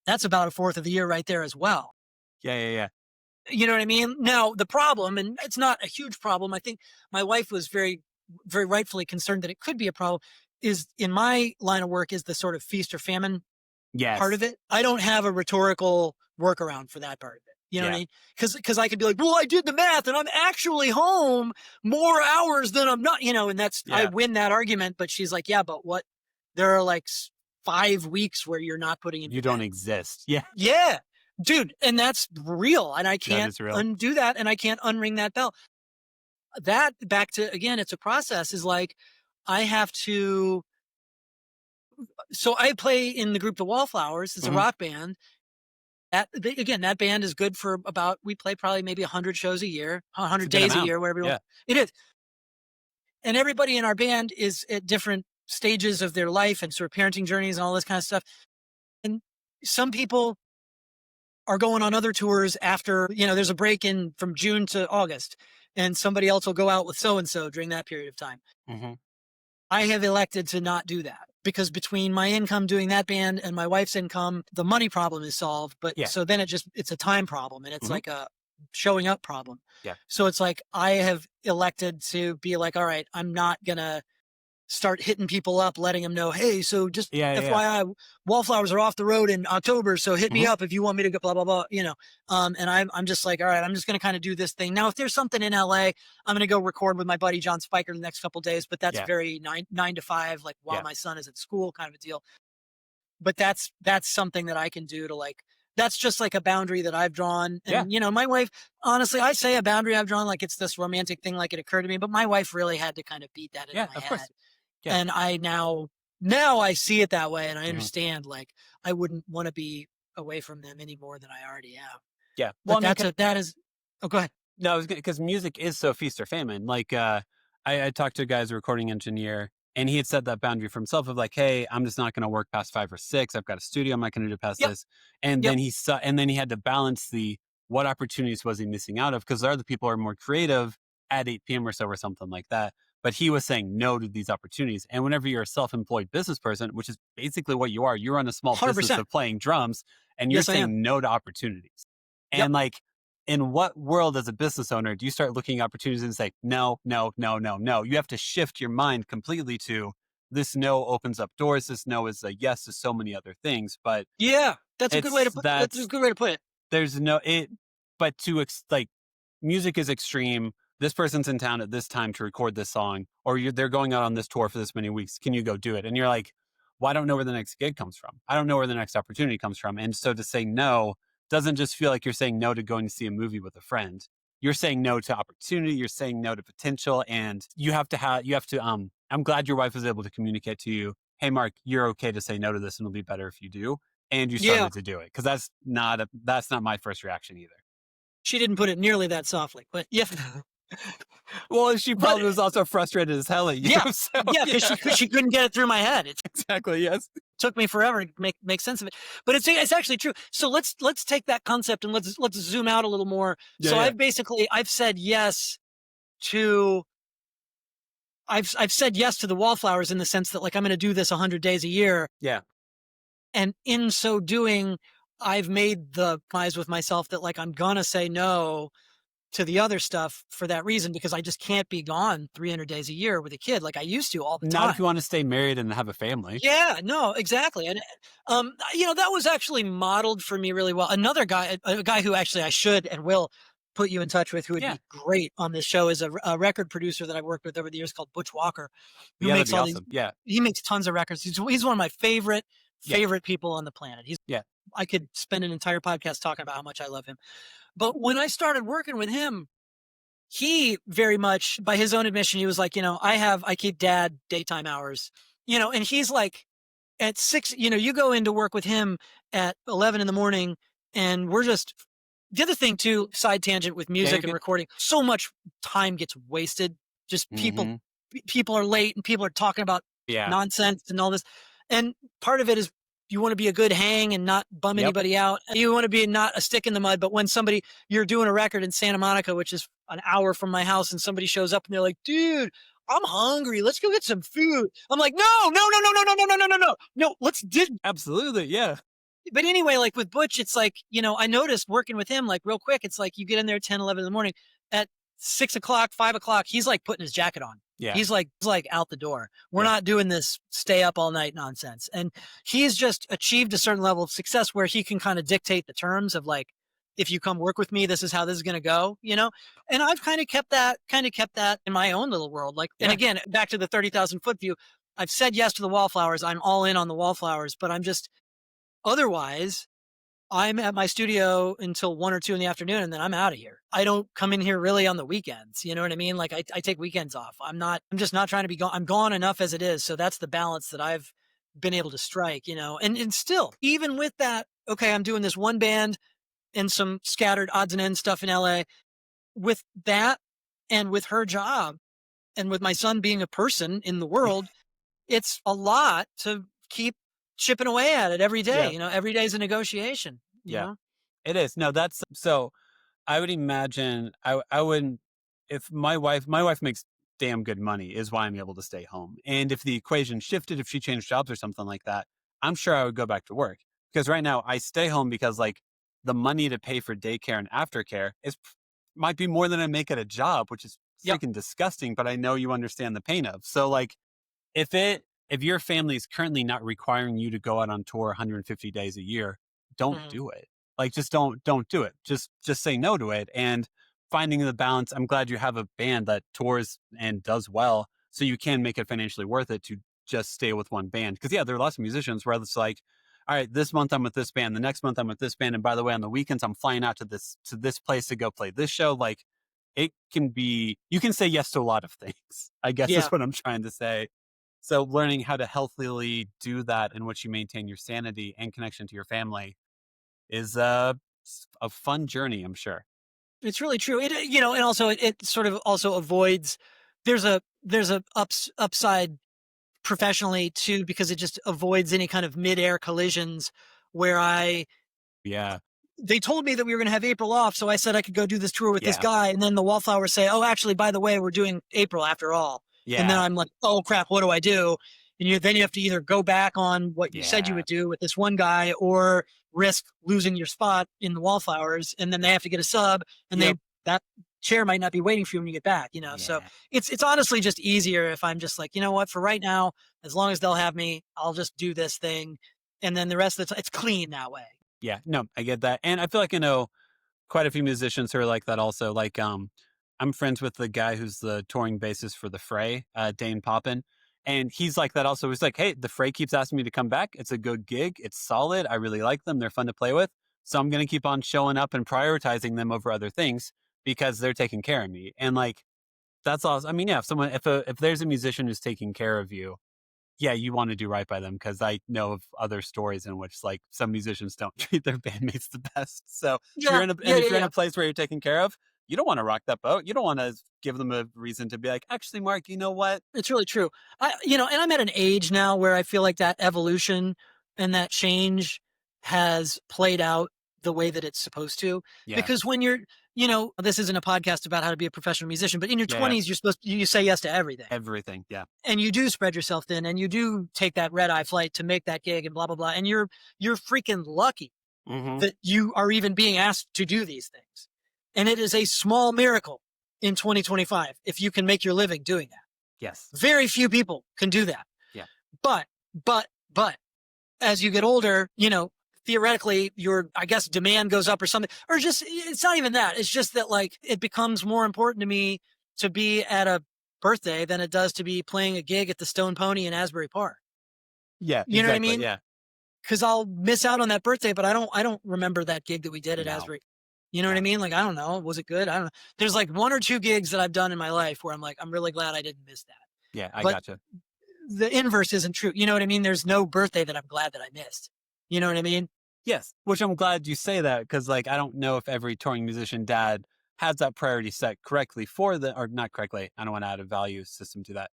[SPEAKER 3] That's about a fourth of the year right there as well.
[SPEAKER 4] Yeah.
[SPEAKER 3] You know what I mean? Now, the problem, and it's not a huge problem, I think my wife was very, very rightfully concerned that it could be a problem, is in my line of work is the sort of feast or famine part of it. I don't have a rhetorical workaround for that part of it. You know what I mean? Because I could be like, well, I did the math and I'm actually home more hours than I'm not, and that's, I win that argument. But she's like, yeah, but what? There are like 5 weeks where you're not putting in.
[SPEAKER 4] You don't exist. Yeah.
[SPEAKER 3] Yeah, dude. And that's real. And I can't undo that. And I can't unring that bell. That back to, again, it's a process, is like, I have to. So I play in the group, the Wallflowers. It's a rock band. That band is good for we play probably maybe 100 shows a year, 100 days a year, wherever you want. It is. And everybody in our band is at different stages of their life and sort of parenting journeys and all this kind of stuff. And some people are going on other tours after, there's a break from June to August, and somebody else will go out with so-and-so during that period of time.
[SPEAKER 4] Mm-hmm.
[SPEAKER 3] I have elected to not do that, because between my income doing that band and my wife's income, the money problem is solved. But so then it's a time problem, and it's like a showing up problem.
[SPEAKER 4] Yeah.
[SPEAKER 3] So it's like, I have elected to be like, all right, I'm not going to start hitting people up, letting them know, hey, so just FYI, Wallflowers are off the road in October. So hit me up if you want me to go, blah, blah, blah, and I'm just like, all right, I'm just going to kind of do this thing. Now, if there's something in LA, I'm going to go record with my buddy, John Spiker, the next couple of days, but that's very 9 to 5, like while my son is at school kind of a deal. But that's something that I can do to like, that's just like a boundary that I've drawn. And, my wife, honestly, I say a boundary I've drawn, like it's this romantic thing, like it occurred to me, but my wife really had to kind of beat that into my head. Course. Yeah. And I now I see it that way, and I understand, like, I wouldn't want to be away from them any more than I already am.
[SPEAKER 4] Yeah.
[SPEAKER 3] Well, that is, go ahead.
[SPEAKER 4] No, I was because music is so feast or famine. Like, I talked to a guy who's a recording engineer, and he had set that boundary for himself of like, hey, I'm just not going to work past 5 or 6. I've got a studio. I'm not going to do past this. And then he had to balance what opportunities was he missing out of? Because there are the people who are more creative at 8 p.m. or so or something like that. but he was saying no to these opportunities. And whenever you're a self-employed business person, which is basically what you are, you run a small business
[SPEAKER 3] 100%.
[SPEAKER 4] of playing drums, and you're
[SPEAKER 3] Yes, I am.
[SPEAKER 4] saying no to opportunities.
[SPEAKER 3] Yep.
[SPEAKER 4] And like, in what world as a business owner do you start looking at opportunities and say, no, no, no, no, no? You have to shift your mind completely to this no opens up doors. This no is a yes to so many other things. But
[SPEAKER 3] Yeah, that's a good way to put. That's a
[SPEAKER 4] that's
[SPEAKER 3] good way to put it.
[SPEAKER 4] there's no it, but like music is extreme. This person's in town at this time to record this song, or they're going out on this tour for this many weeks. Can you go do it? And you're like, well, I don't know where the next gig comes from. I don't know where the next opportunity comes from. And so to say no doesn't just feel like you're saying no to going to see a movie with a friend. You're saying no to opportunity. You're saying no to potential. And I'm glad your wife was able to communicate to you, hey, Mark, you're okay to say no to this and it'll be better if you do. And you started to do it. Cause that's not my first reaction either.
[SPEAKER 3] She didn't put it nearly that softly, but yeah.
[SPEAKER 4] Well, she probably was also frustrated as hell at you.
[SPEAKER 3] Yeah,
[SPEAKER 4] so,
[SPEAKER 3] because she couldn't get it through my head. It
[SPEAKER 4] exactly, yes.
[SPEAKER 3] took me forever to make sense of it, but it's actually true. So let's take that concept and let's zoom out a little more.
[SPEAKER 4] Yeah,
[SPEAKER 3] so
[SPEAKER 4] yeah.
[SPEAKER 3] I've said yes to the Wallflowers in the sense that like I'm going to do this 100 days a year.
[SPEAKER 4] Yeah.
[SPEAKER 3] And in so doing, I've made the compromise with myself that like I'm gonna say no to the other stuff for that reason, because I just can't be gone 300 days a year with a kid like I used to all the time.
[SPEAKER 4] Not if you want to stay married and have a family.
[SPEAKER 3] Yeah, no, exactly. And that was actually modeled for me really well. Another guy, a guy who actually I should and will put you in touch with, who would be great on this show, is a record producer that I've worked with over the years called Butch Walker, who makes all
[SPEAKER 4] awesome.
[SPEAKER 3] these. He makes tons of records. He's one of my favorite people on the planet. I could spend an entire podcast talking about how much I love him. But when I started working with him, he very much, by his own admission, he was like, I keep dad daytime hours, and he's like at 6, you go into work with him at 11 in the morning and the other thing too, side tangent with music and recording, so much time gets wasted. Just people are late and people are talking about nonsense and all this. And part of it is you want to be a good hang and not bum anybody out. You want to be not a stick in the mud. But when you're doing a record in Santa Monica, which is an hour from my house, and somebody shows up and they're like, dude, I'm hungry. Let's go get some food. I'm like, no, let's
[SPEAKER 4] Absolutely. Yeah.
[SPEAKER 3] But anyway, like with Butch, it's like, I noticed working with him, like real quick, it's like you get in there at 10, 11 in the morning, at 6 o'clock, 5 o'clock, he's like putting his jacket on.
[SPEAKER 4] Yeah.
[SPEAKER 3] He's like out the door. We're not doing this stay up all night nonsense. And he's just achieved a certain level of success where he can kind of dictate the terms of like, if you come work with me, this is how this is going to go, And I've kind of kept that in my own little world. Like, and again, back to the 30,000 foot view, I've said yes to the Wallflowers. I'm all in on the Wallflowers, but otherwise, I'm at my studio until 1 or 2 in the afternoon, and then I'm out of here. I don't come in here really on the weekends. You know what I mean? Like I take weekends off. I'm just not trying to be gone. I'm gone enough as it is. So that's the balance that I've been able to strike, and still, even with that, okay, I'm doing this one band and some scattered odds and ends stuff in LA. With that and with her job and with my son being a person in the world, it's a lot to keep chipping away at it every day. Every day is a negotiation. You know?
[SPEAKER 4] It is. No, that's so. I would imagine I wouldn't, if my wife makes damn good money, is why I'm able to stay home. And if the equation shifted, if she changed jobs or something like that, I'm sure I would go back to work, because right now I stay home because like the money to pay for daycare and aftercare might be more than I make at a job, which is freaking disgusting. But I know you understand the pain of. So like, if your family is currently not requiring you to go out on tour 150 days a year, don't do it. Like, just don't do it. Just say no to it. And finding the balance. I'm glad you have a band that tours and does well, so you can make it financially worth it to just stay with one band. Because there are lots of musicians where it's like, all right, this month I'm with this band, the next month I'm with this band, and by the way, on the weekends I'm flying out to this place to go play this show. Like, it can be, you can say yes to a lot of things, I guess is what I'm trying to say. So learning how to healthily do that in which you maintain your sanity and connection to your family is a fun journey, I'm sure.
[SPEAKER 3] It's really true. It, and also it sort of also avoids, there's a upside professionally too, because it just avoids any kind of mid-air collisions where they told me that we were going to have April off. So I said I could go do this tour with this guy. And then the Wallflowers say, oh, actually, by the way, we're doing April after all.
[SPEAKER 4] Yeah.
[SPEAKER 3] And then I'm like, oh crap, what do I do? And then you have to either go back on what you said you would do with this one guy, or risk losing your spot in the Wallflowers, and then they have to get a sub, and that chair might not be waiting for you when you get back, So it's honestly just easier if I'm just like, you know what, for right now, as long as they'll have me, I'll just do this thing, and then the rest of the time, it's clean that way.
[SPEAKER 4] Yeah, no, I get that. And I feel like I know quite a few musicians who are like that also. Like, I'm friends with the guy who's the touring bassist for the Fray, Dane Poppin. And he's like that also. He's like, hey, the Fray keeps asking me to come back. It's a good gig. It's solid. I really like them. They're fun to play with. So I'm going to keep on showing up and prioritizing them over other things because they're taking care of me. And like, that's awesome. I mean, yeah, if there's a musician who's taking care of you, yeah, you want to do right by them, because I know of other stories in which like some musicians don't treat their bandmates the best. So if you're in a place where you're taken care of, you don't want to rock that boat. You don't want to give them a reason to be like, actually, Mark, you know what?
[SPEAKER 3] It's really true. And I'm at an age now where I feel like that evolution and that change has played out the way that it's supposed to.
[SPEAKER 4] Yeah.
[SPEAKER 3] Because when you're, this isn't a podcast about how to be a professional musician, but in your 20s, you say yes to everything.
[SPEAKER 4] Everything, yeah.
[SPEAKER 3] And you do spread yourself thin, and you do take that red-eye flight to make that gig and blah, blah, blah. And you're freaking lucky that you are even being asked to do these things. And it is a small miracle in 2025 if you can make your living doing that.
[SPEAKER 4] Yes.
[SPEAKER 3] Very few people can do that.
[SPEAKER 4] Yeah.
[SPEAKER 3] But as you get older, theoretically your, I guess, demand goes up or something, or just, it's not even that. It's just that like, it becomes more important to me to be at a birthday than it does to be playing a gig at the Stone Pony in Asbury Park.
[SPEAKER 4] Yeah.
[SPEAKER 3] You know what I mean?
[SPEAKER 4] Yeah.
[SPEAKER 3] Cause I'll miss out on that birthday, but I don't remember that gig that we did at Asbury. You know what I mean? Like, I don't know. Was it good? I don't know. There's like one or two gigs that I've done in my life where I'm like, I'm really glad I didn't miss that.
[SPEAKER 4] Yeah, I gotcha.
[SPEAKER 3] The inverse isn't true. You know what I mean? There's no birthday that I'm glad that I missed. You know what I mean?
[SPEAKER 4] Yes, which I'm glad you say that, because like, I don't know if every touring musician dad has that priority set correctly or not correctly. I don't want to add a value system to that.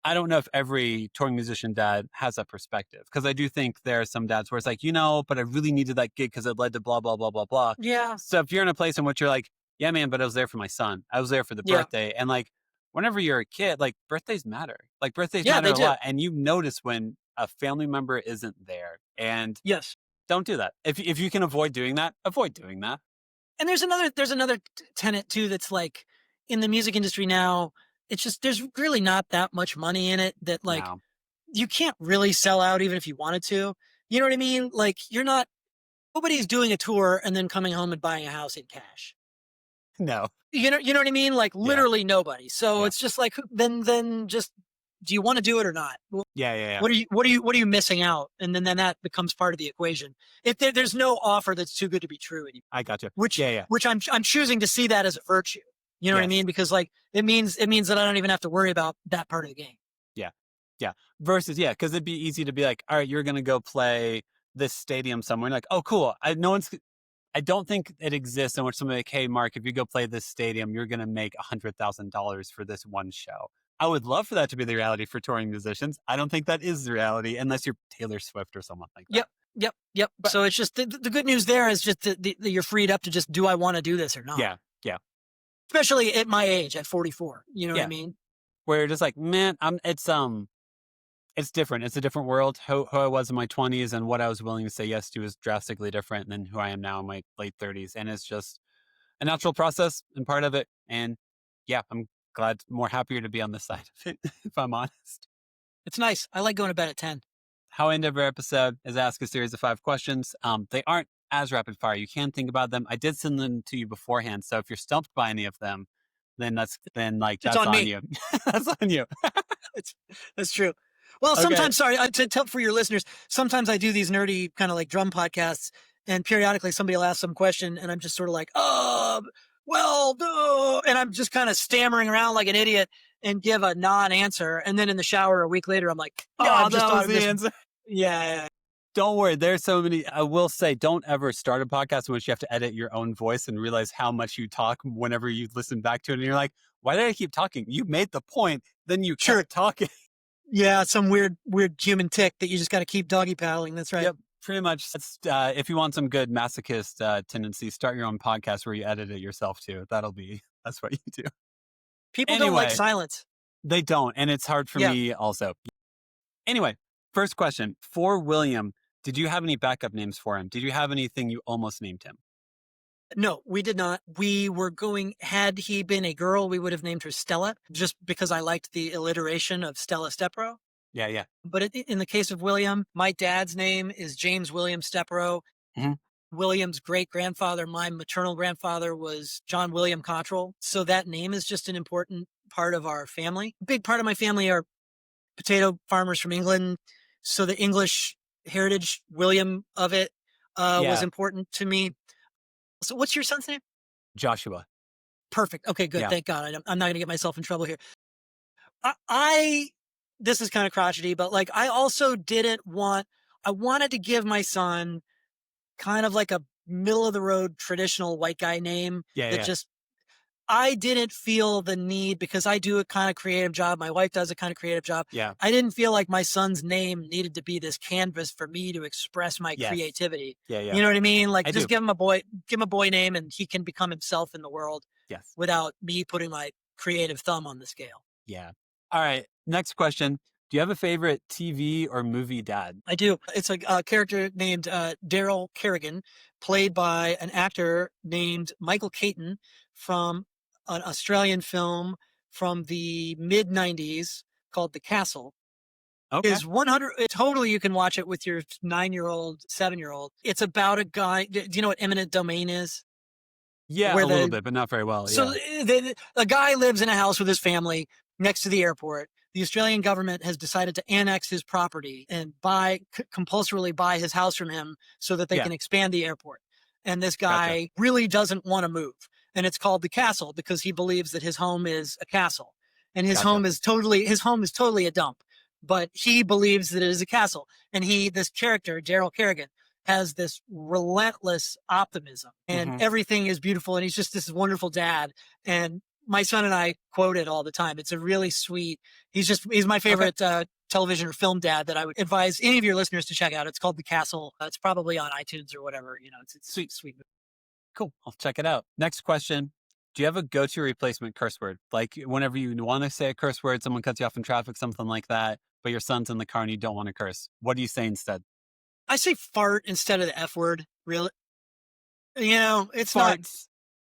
[SPEAKER 4] I don't know if every touring musician dad has that perspective, because I do think there are some dads where it's like, but I really needed that gig because it led to blah, blah, blah, blah, blah.
[SPEAKER 3] Yeah.
[SPEAKER 4] So if you're in a place in which you're like, yeah, man, but I was there for my son. I was there for the birthday. And like, whenever you're a kid, like birthdays matter. Like birthdays matter a lot. And you notice when a family member isn't there. And
[SPEAKER 3] yes,
[SPEAKER 4] don't do that. If you can avoid doing that, avoid doing that.
[SPEAKER 3] And there's another tenet too that's like, in the music industry now, it's just, there's really not that much money in it that like, you can't really sell out even if you wanted to. You know what I mean? Like, nobody's doing a tour and then coming home and buying a house in cash.
[SPEAKER 4] No.
[SPEAKER 3] You know what I mean? Like literally nobody. So it's just like, then just, do you want to do it or not?
[SPEAKER 4] Yeah.
[SPEAKER 3] What are you missing out? And then that becomes part of the equation. If there's no offer that's too good to be true anymore.
[SPEAKER 4] I gotcha.
[SPEAKER 3] Which I'm choosing to see that as a virtue. You know what I mean? Because like, it means that I don't even have to worry about that part of the game.
[SPEAKER 4] Yeah. Versus, because it'd be easy to be like, all right, you're going to go play this stadium somewhere. Like, oh, cool. I don't think it exists in which somebody like, hey, Mark, if you go play this stadium, you're going to make $100,000 for this one show. I would love for that to be the reality for touring musicians. I don't think that is the reality unless you're Taylor Swift or someone like that.
[SPEAKER 3] Yep. But, so it's just the good news there is just that you're freed up to just, do I want to do this or not?
[SPEAKER 4] Yeah.
[SPEAKER 3] Especially at my age, at 44. You know what I mean?
[SPEAKER 4] Where you're just like, man, it's different. It's a different world. Who I was in my 20s and what I was willing to say yes to is drastically different than who I am now in my late 30s. And it's just a natural process and part of it. And I'm glad, more happier to be on this side of it, if I'm honest.
[SPEAKER 3] It's nice. I like going to bed at 10.
[SPEAKER 4] How I end every episode is ask a series of 5 questions. They aren't as rapid fire. You can think about them. I did send them to you beforehand. So if you're stumped by any of them, then that's on you. That's on you.
[SPEAKER 3] That's true. Well, sometimes, sorry, to tell for your listeners, sometimes I do these nerdy kind of like drum podcasts, and periodically somebody will ask some question and I'm just sort of like, and I'm just kind of stammering around like an idiot and give a non-answer. And then in the shower a week later, I'm like,
[SPEAKER 4] that was the answer.
[SPEAKER 3] Yeah.
[SPEAKER 4] Don't worry. There's so many. I will say, don't ever start a podcast in which you have to edit your own voice and realize how much you talk whenever you listen back to it. And you're like, why did I keep talking? You made the point. Then you kept talking.
[SPEAKER 3] Yeah. Some weird human tick that you just got to keep doggy paddling. That's right.
[SPEAKER 4] Yep. Pretty much. That's, if you want some good masochist tendencies, start your own podcast where you edit it yourself too. That's what you do.
[SPEAKER 3] People don't like silence.
[SPEAKER 4] They don't. And it's hard for
[SPEAKER 3] Yeah.
[SPEAKER 4] me also. Anyway, first question. For William, did you have any backup names for him? Did you have anything you almost named him?
[SPEAKER 3] No, we did not. We were going, had he been a girl, we would have named her Stella, just because I liked the alliteration of Stella Stepro.
[SPEAKER 4] Yeah, yeah.
[SPEAKER 3] But in the case of William, my dad's name is James William Stepro.
[SPEAKER 4] Mhm.
[SPEAKER 3] William's great grandfather, my maternal grandfather, was John William Cottrell. So that name is just an important part of our family. A big part of my family are potato farmers from England. So the English heritage, William of it, was
[SPEAKER 4] Yeah.
[SPEAKER 3] important to me. So what's your son's name?
[SPEAKER 4] Joshua.
[SPEAKER 3] Perfect. Okay, good.
[SPEAKER 4] Yeah.
[SPEAKER 3] Thank God. I'm not going to get myself in trouble here. This is kind of crotchety, but like I also I wanted to give my son kind of like a middle of the road traditional white guy name
[SPEAKER 4] Yeah,
[SPEAKER 3] that
[SPEAKER 4] yeah.
[SPEAKER 3] just, I didn't feel the need, because I do a kind of creative job. My wife does a kind of creative job.
[SPEAKER 4] Yeah.
[SPEAKER 3] I didn't feel like my son's name needed to be this canvas for me to express my
[SPEAKER 4] Yes.
[SPEAKER 3] creativity.
[SPEAKER 4] Yeah, yeah.
[SPEAKER 3] You know what I mean? Like
[SPEAKER 4] I
[SPEAKER 3] just
[SPEAKER 4] do.
[SPEAKER 3] give him a boy name and he can become himself in the world
[SPEAKER 4] Yes.
[SPEAKER 3] without me putting my creative thumb on the scale.
[SPEAKER 4] Yeah. All right. Next question. Do you have a favorite TV or movie dad?
[SPEAKER 3] I do. It's a character named Daryl Kerrigan, played by an actor named Michael Caton from an Australian film from the mid 90s called The Castle.
[SPEAKER 4] Okay.
[SPEAKER 3] Is 100 totally, you can watch it with your 9-year-old, 7-year-old. It's about a guy. Do you know what eminent domain is?
[SPEAKER 4] Yeah,
[SPEAKER 3] Where
[SPEAKER 4] a little bit, but not very well.
[SPEAKER 3] So
[SPEAKER 4] Yeah.
[SPEAKER 3] a guy lives in a house with his family next to the airport. The Australian government has decided to annex his property and compulsorily buy his house from him so that they
[SPEAKER 4] Yeah.
[SPEAKER 3] can expand the airport. And this guy really doesn't want to move. And it's called the castle because he believes that his home is a castle. And his home is totally a dump. But he believes that it is a castle. And this character, Daryl Kerrigan, has this relentless optimism and everything is beautiful. And he's just this wonderful dad. And my son and I quote it all the time. It's a really sweet, he's my favorite television or film dad that I would advise any of your listeners to check out. It's called The Castle. It's probably on iTunes or whatever. You know, it's sweet.
[SPEAKER 4] Cool. I'll check it out. Next question. Do you have a go-to replacement curse word? Like whenever you want to say a curse word, someone cuts you off in traffic, something like that, but your son's in the car and you don't want to curse. What do you say instead?
[SPEAKER 3] I say fart instead of the F word. Really? You know, it's
[SPEAKER 4] Farts.
[SPEAKER 3] not,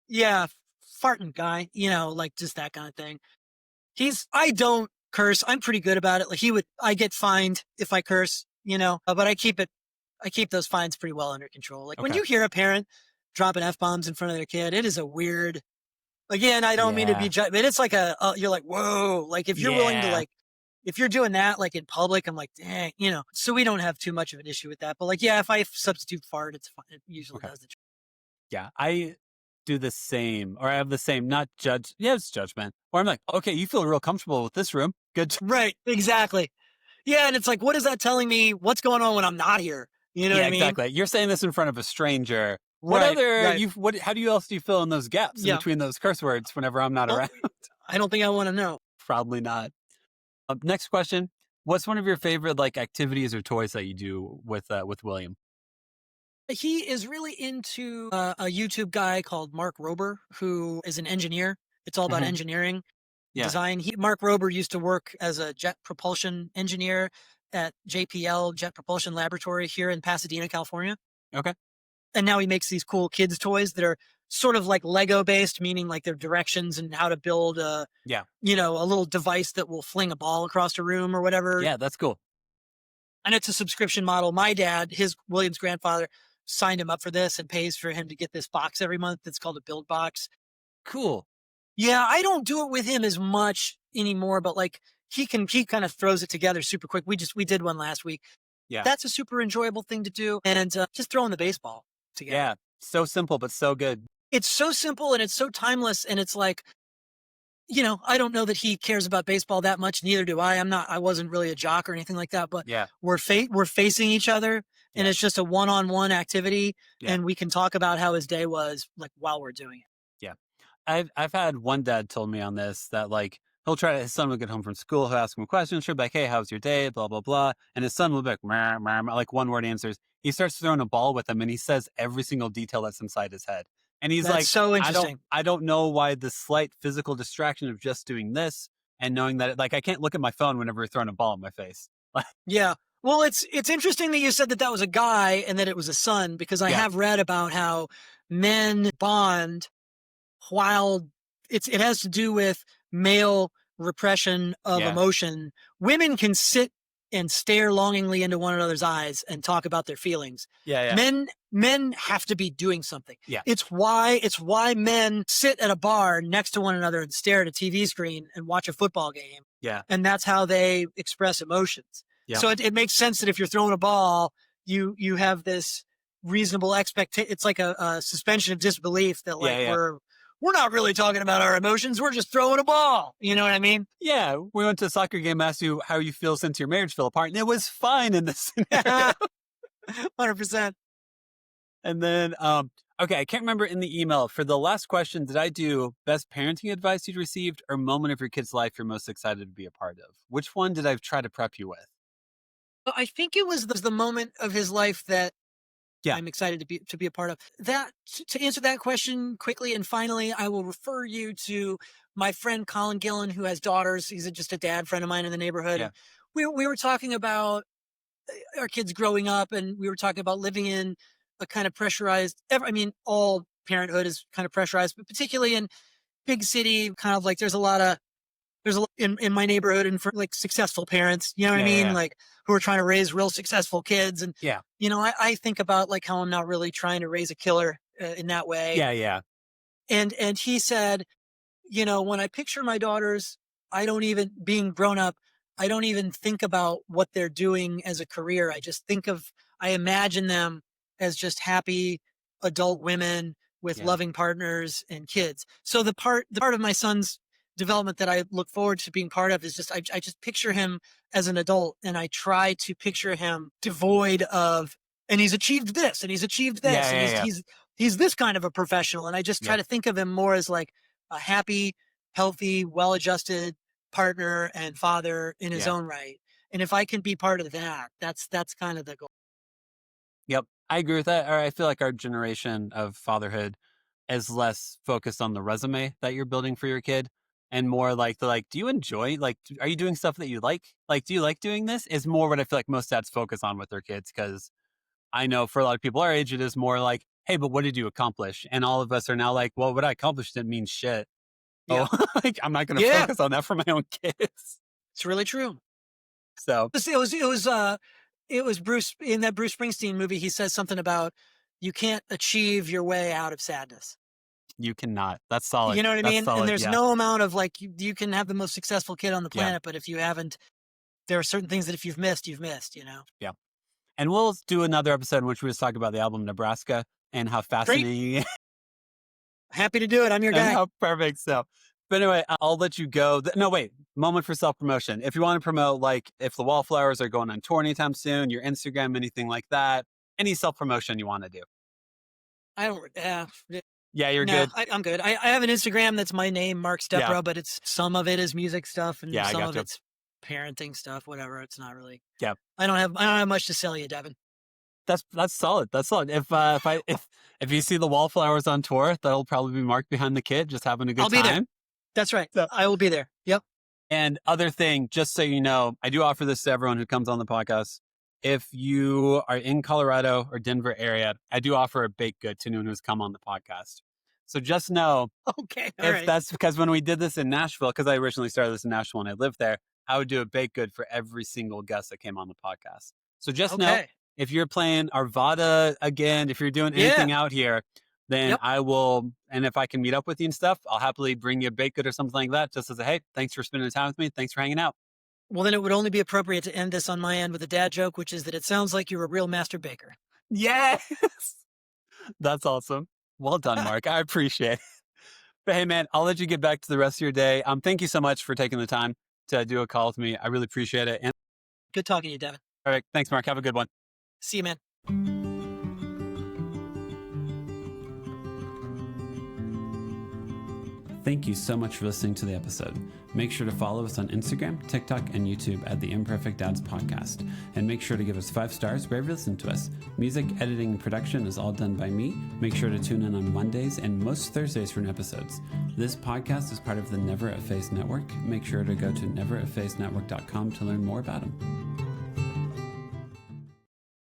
[SPEAKER 3] yeah, farting guy, you know, like just that kind of thing. I don't curse. I'm pretty good about it. Like I get fined if I curse, you know, but I keep those fines pretty well under control. Like when you hear a parent dropping F-bombs in front of their kid, it is a weird, again, I don't mean to be but it's like you're like, whoa, like if you're willing to if you're doing that, like in public, I'm like, dang, you know, so we don't have too much of an issue with that. But like, yeah, if I substitute fart, it's fine. It usually does the trick.
[SPEAKER 4] Yeah. I do the same, or I have the same, not judge. Yeah, it's judgment. Or I'm like, okay, you feel real comfortable with this room. Good.
[SPEAKER 3] Right. Exactly. Yeah. And it's like, what is that telling me? What's going on when I'm not here? You know what I mean?
[SPEAKER 4] Exactly. You're saying this in front of a stranger.
[SPEAKER 3] Right,
[SPEAKER 4] How do you else do you fill in those gaps in between those curse words whenever I'm not around?
[SPEAKER 3] I don't think I want to know.
[SPEAKER 4] Probably not. Next question. What's one of your favorite like activities or toys that you do with William?
[SPEAKER 3] He is really into a YouTube guy called Mark Rober, who is an engineer. It's all about engineering, design. Mark Rober used to work as a jet propulsion engineer at JPL, Jet Propulsion Laboratory here in Pasadena, California.
[SPEAKER 4] Okay.
[SPEAKER 3] And now he makes these cool kids toys that are sort of like Lego based, meaning like their directions and how to build a little device that will fling a ball across a room or whatever.
[SPEAKER 4] Yeah, that's cool.
[SPEAKER 3] And it's a subscription model. My dad, William's grandfather, signed him up for this and pays for him to get this box every month. It's called a build box.
[SPEAKER 4] Cool.
[SPEAKER 3] Yeah, I don't do it with him as much anymore, but like he kind of throws it together super quick. We did one last week.
[SPEAKER 4] Yeah.
[SPEAKER 3] That's a super enjoyable thing to do. And just throwing the baseball together.
[SPEAKER 4] Yeah. So simple, but so good.
[SPEAKER 3] It's so simple and it's so timeless. And it's like, you know, I don't know that he cares about baseball that much. Neither do I. I wasn't really a jock or anything like that, but we're facing each other and it's just a one-on-one activity. And we can talk about how his day was like while we're doing it.
[SPEAKER 4] Yeah. I've had one dad told me on this that like, his son will get home from school, he'll ask him a question, she'll be like, hey, how's your day? Blah, blah, blah. And his son will be like, meh, meh, meh, like one word answers. He starts throwing a ball with him and he says every single detail that's inside his head. And he's
[SPEAKER 3] That's
[SPEAKER 4] like,
[SPEAKER 3] so interesting.
[SPEAKER 4] I don't know why the slight physical distraction of just doing this and knowing that like I can't look at my phone whenever you're throwing a ball in my face.
[SPEAKER 3] Yeah. Well, it's interesting that you said that was a guy and that it was a son, because I have read about how men bond while it has to do with male repression of emotion. Women can sit and stare longingly into one another's eyes and talk about their feelings. Men have to be doing something. It's why men sit at a bar next to one another and stare at a TV screen and watch a football game. And that's how they express emotions. So it makes sense that if you're throwing a ball, you have this reasonable expectation. It's like a suspension of disbelief that we're not really talking about our emotions. We're just throwing a ball. You know what I mean?
[SPEAKER 4] Yeah. We went to a soccer game, asked you how you feel since your marriage fell apart, and it was fine in this scenario.
[SPEAKER 3] 100%.
[SPEAKER 4] And then, okay, I can't remember in the email. For the last question, did I do best parenting advice you'd received or moment of your kid's life you're most excited to be a part of? Which one did I try to prep you with?
[SPEAKER 3] I think it was the moment of his life that I'm excited to be a part of. That to answer that question quickly and finally, I will refer you to my friend Colin Gillen, who has daughters. He's just a dad friend of mine in the neighborhood. And we were talking about our kids growing up, and we were talking about living in a kind of pressurized. All parenthood is kind of pressurized, but particularly in big city, kind of like there's a lot in my neighborhood and for like successful parents, you know what I mean? Like who are trying to raise real successful kids. And, I think about like how I'm not really trying to raise a killer in that way. And he said, when I picture my daughters, being grown up, I don't even think about what they're doing as a career. I imagine them as just happy adult women with loving partners and kids. So the part of my son's development that I look forward to being part of is just, I just picture him as an adult, and I try to picture him devoid of, and he's achieved this and he's achieved this. And he's this kind of a professional. And I just try to think of him more as like a happy, healthy, well-adjusted partner and father in his own right. And if I can be part of that, that's kind of the goal.
[SPEAKER 4] Yep. I agree with that. Or I feel like our generation of fatherhood is less focused on the resume that you're building for your kid and more like do you enjoy, are you doing stuff that you like? Like, do you like doing this? Is more what I feel like most dads focus on with their kids. Cause I know for a lot of people our age, it is more like, hey, but what did you accomplish? And all of us are now like, well, what I accomplished didn't mean shit. Oh, like I'm not going to focus on that for my own kids.
[SPEAKER 3] It's really true.
[SPEAKER 4] So
[SPEAKER 3] it was Bruce in that Bruce Springsteen movie. He says something about you can't achieve your way out of sadness.
[SPEAKER 4] You cannot. That's solid.
[SPEAKER 3] You know what I mean?
[SPEAKER 4] Solid,
[SPEAKER 3] and there's no amount of like, you can have the most successful kid on the planet, but if you haven't, there are certain things that if you've missed,
[SPEAKER 4] Yeah. And we'll do another episode in which we just talk about the album Nebraska and how fascinating it is.
[SPEAKER 3] Happy to do it. I'm your guy.
[SPEAKER 4] Oh, perfect. So, but anyway, I'll let you go. No, wait. Moment for self-promotion. If you want to promote, like if the Wallflowers are going on tour anytime soon, your Instagram, anything like that, any self-promotion you want to do.
[SPEAKER 3] I don't.
[SPEAKER 4] Yeah, you're good.
[SPEAKER 3] I'm good. I have an Instagram that's my name, Mark Stepro, but some of it is music stuff and some of it's parenting stuff, whatever. It's not really.
[SPEAKER 4] Yeah.
[SPEAKER 3] I don't have much to sell you, Devin.
[SPEAKER 4] That's solid. That's solid. If you see the Wallflowers on tour, that'll probably be Mark behind the kid, just having a good time.
[SPEAKER 3] I'll be there. That's right. So, I will be there. Yep.
[SPEAKER 4] And other thing, just so you know, I do offer this to everyone who comes on the podcast. If you are in Colorado or Denver area, I do offer a baked good to anyone who's come on the podcast. So just know, that's because when we did this in Nashville, because I originally started this in Nashville and I lived there, I would do a baked good for every single guest that came on the podcast. So just know, if you're playing Arvada again, if you're doing anything out here, then I will, and if I can meet up with you and stuff, I'll happily bring you a baked good or something like that, just as a, hey, thanks for spending time with me. Thanks for hanging out.
[SPEAKER 3] Well, then it would only be appropriate to end this on my end with a dad joke, which is that it sounds like you're a real master baker.
[SPEAKER 4] Yes. That's awesome. Well done, Mark. I appreciate it. But hey, man, I'll let you get back to the rest of your day. Thank you so much for taking the time to do a call with me. I really appreciate it. And
[SPEAKER 3] good talking to you, Devin.
[SPEAKER 4] All right. Thanks, Mark. Have a good one.
[SPEAKER 3] See you, man.
[SPEAKER 1] Thank you so much for listening to the episode. Make sure to follow us on Instagram, TikTok, and YouTube at the Imperfect Dads Podcast. And make sure to give us 5 stars wherever you listen to us. Music, editing, and production is all done by me. Make sure to tune in on Mondays and most Thursdays for new episodes. This podcast is part of the Never a Face Network. Make sure to go to neverafacenetwork.com to learn more about them.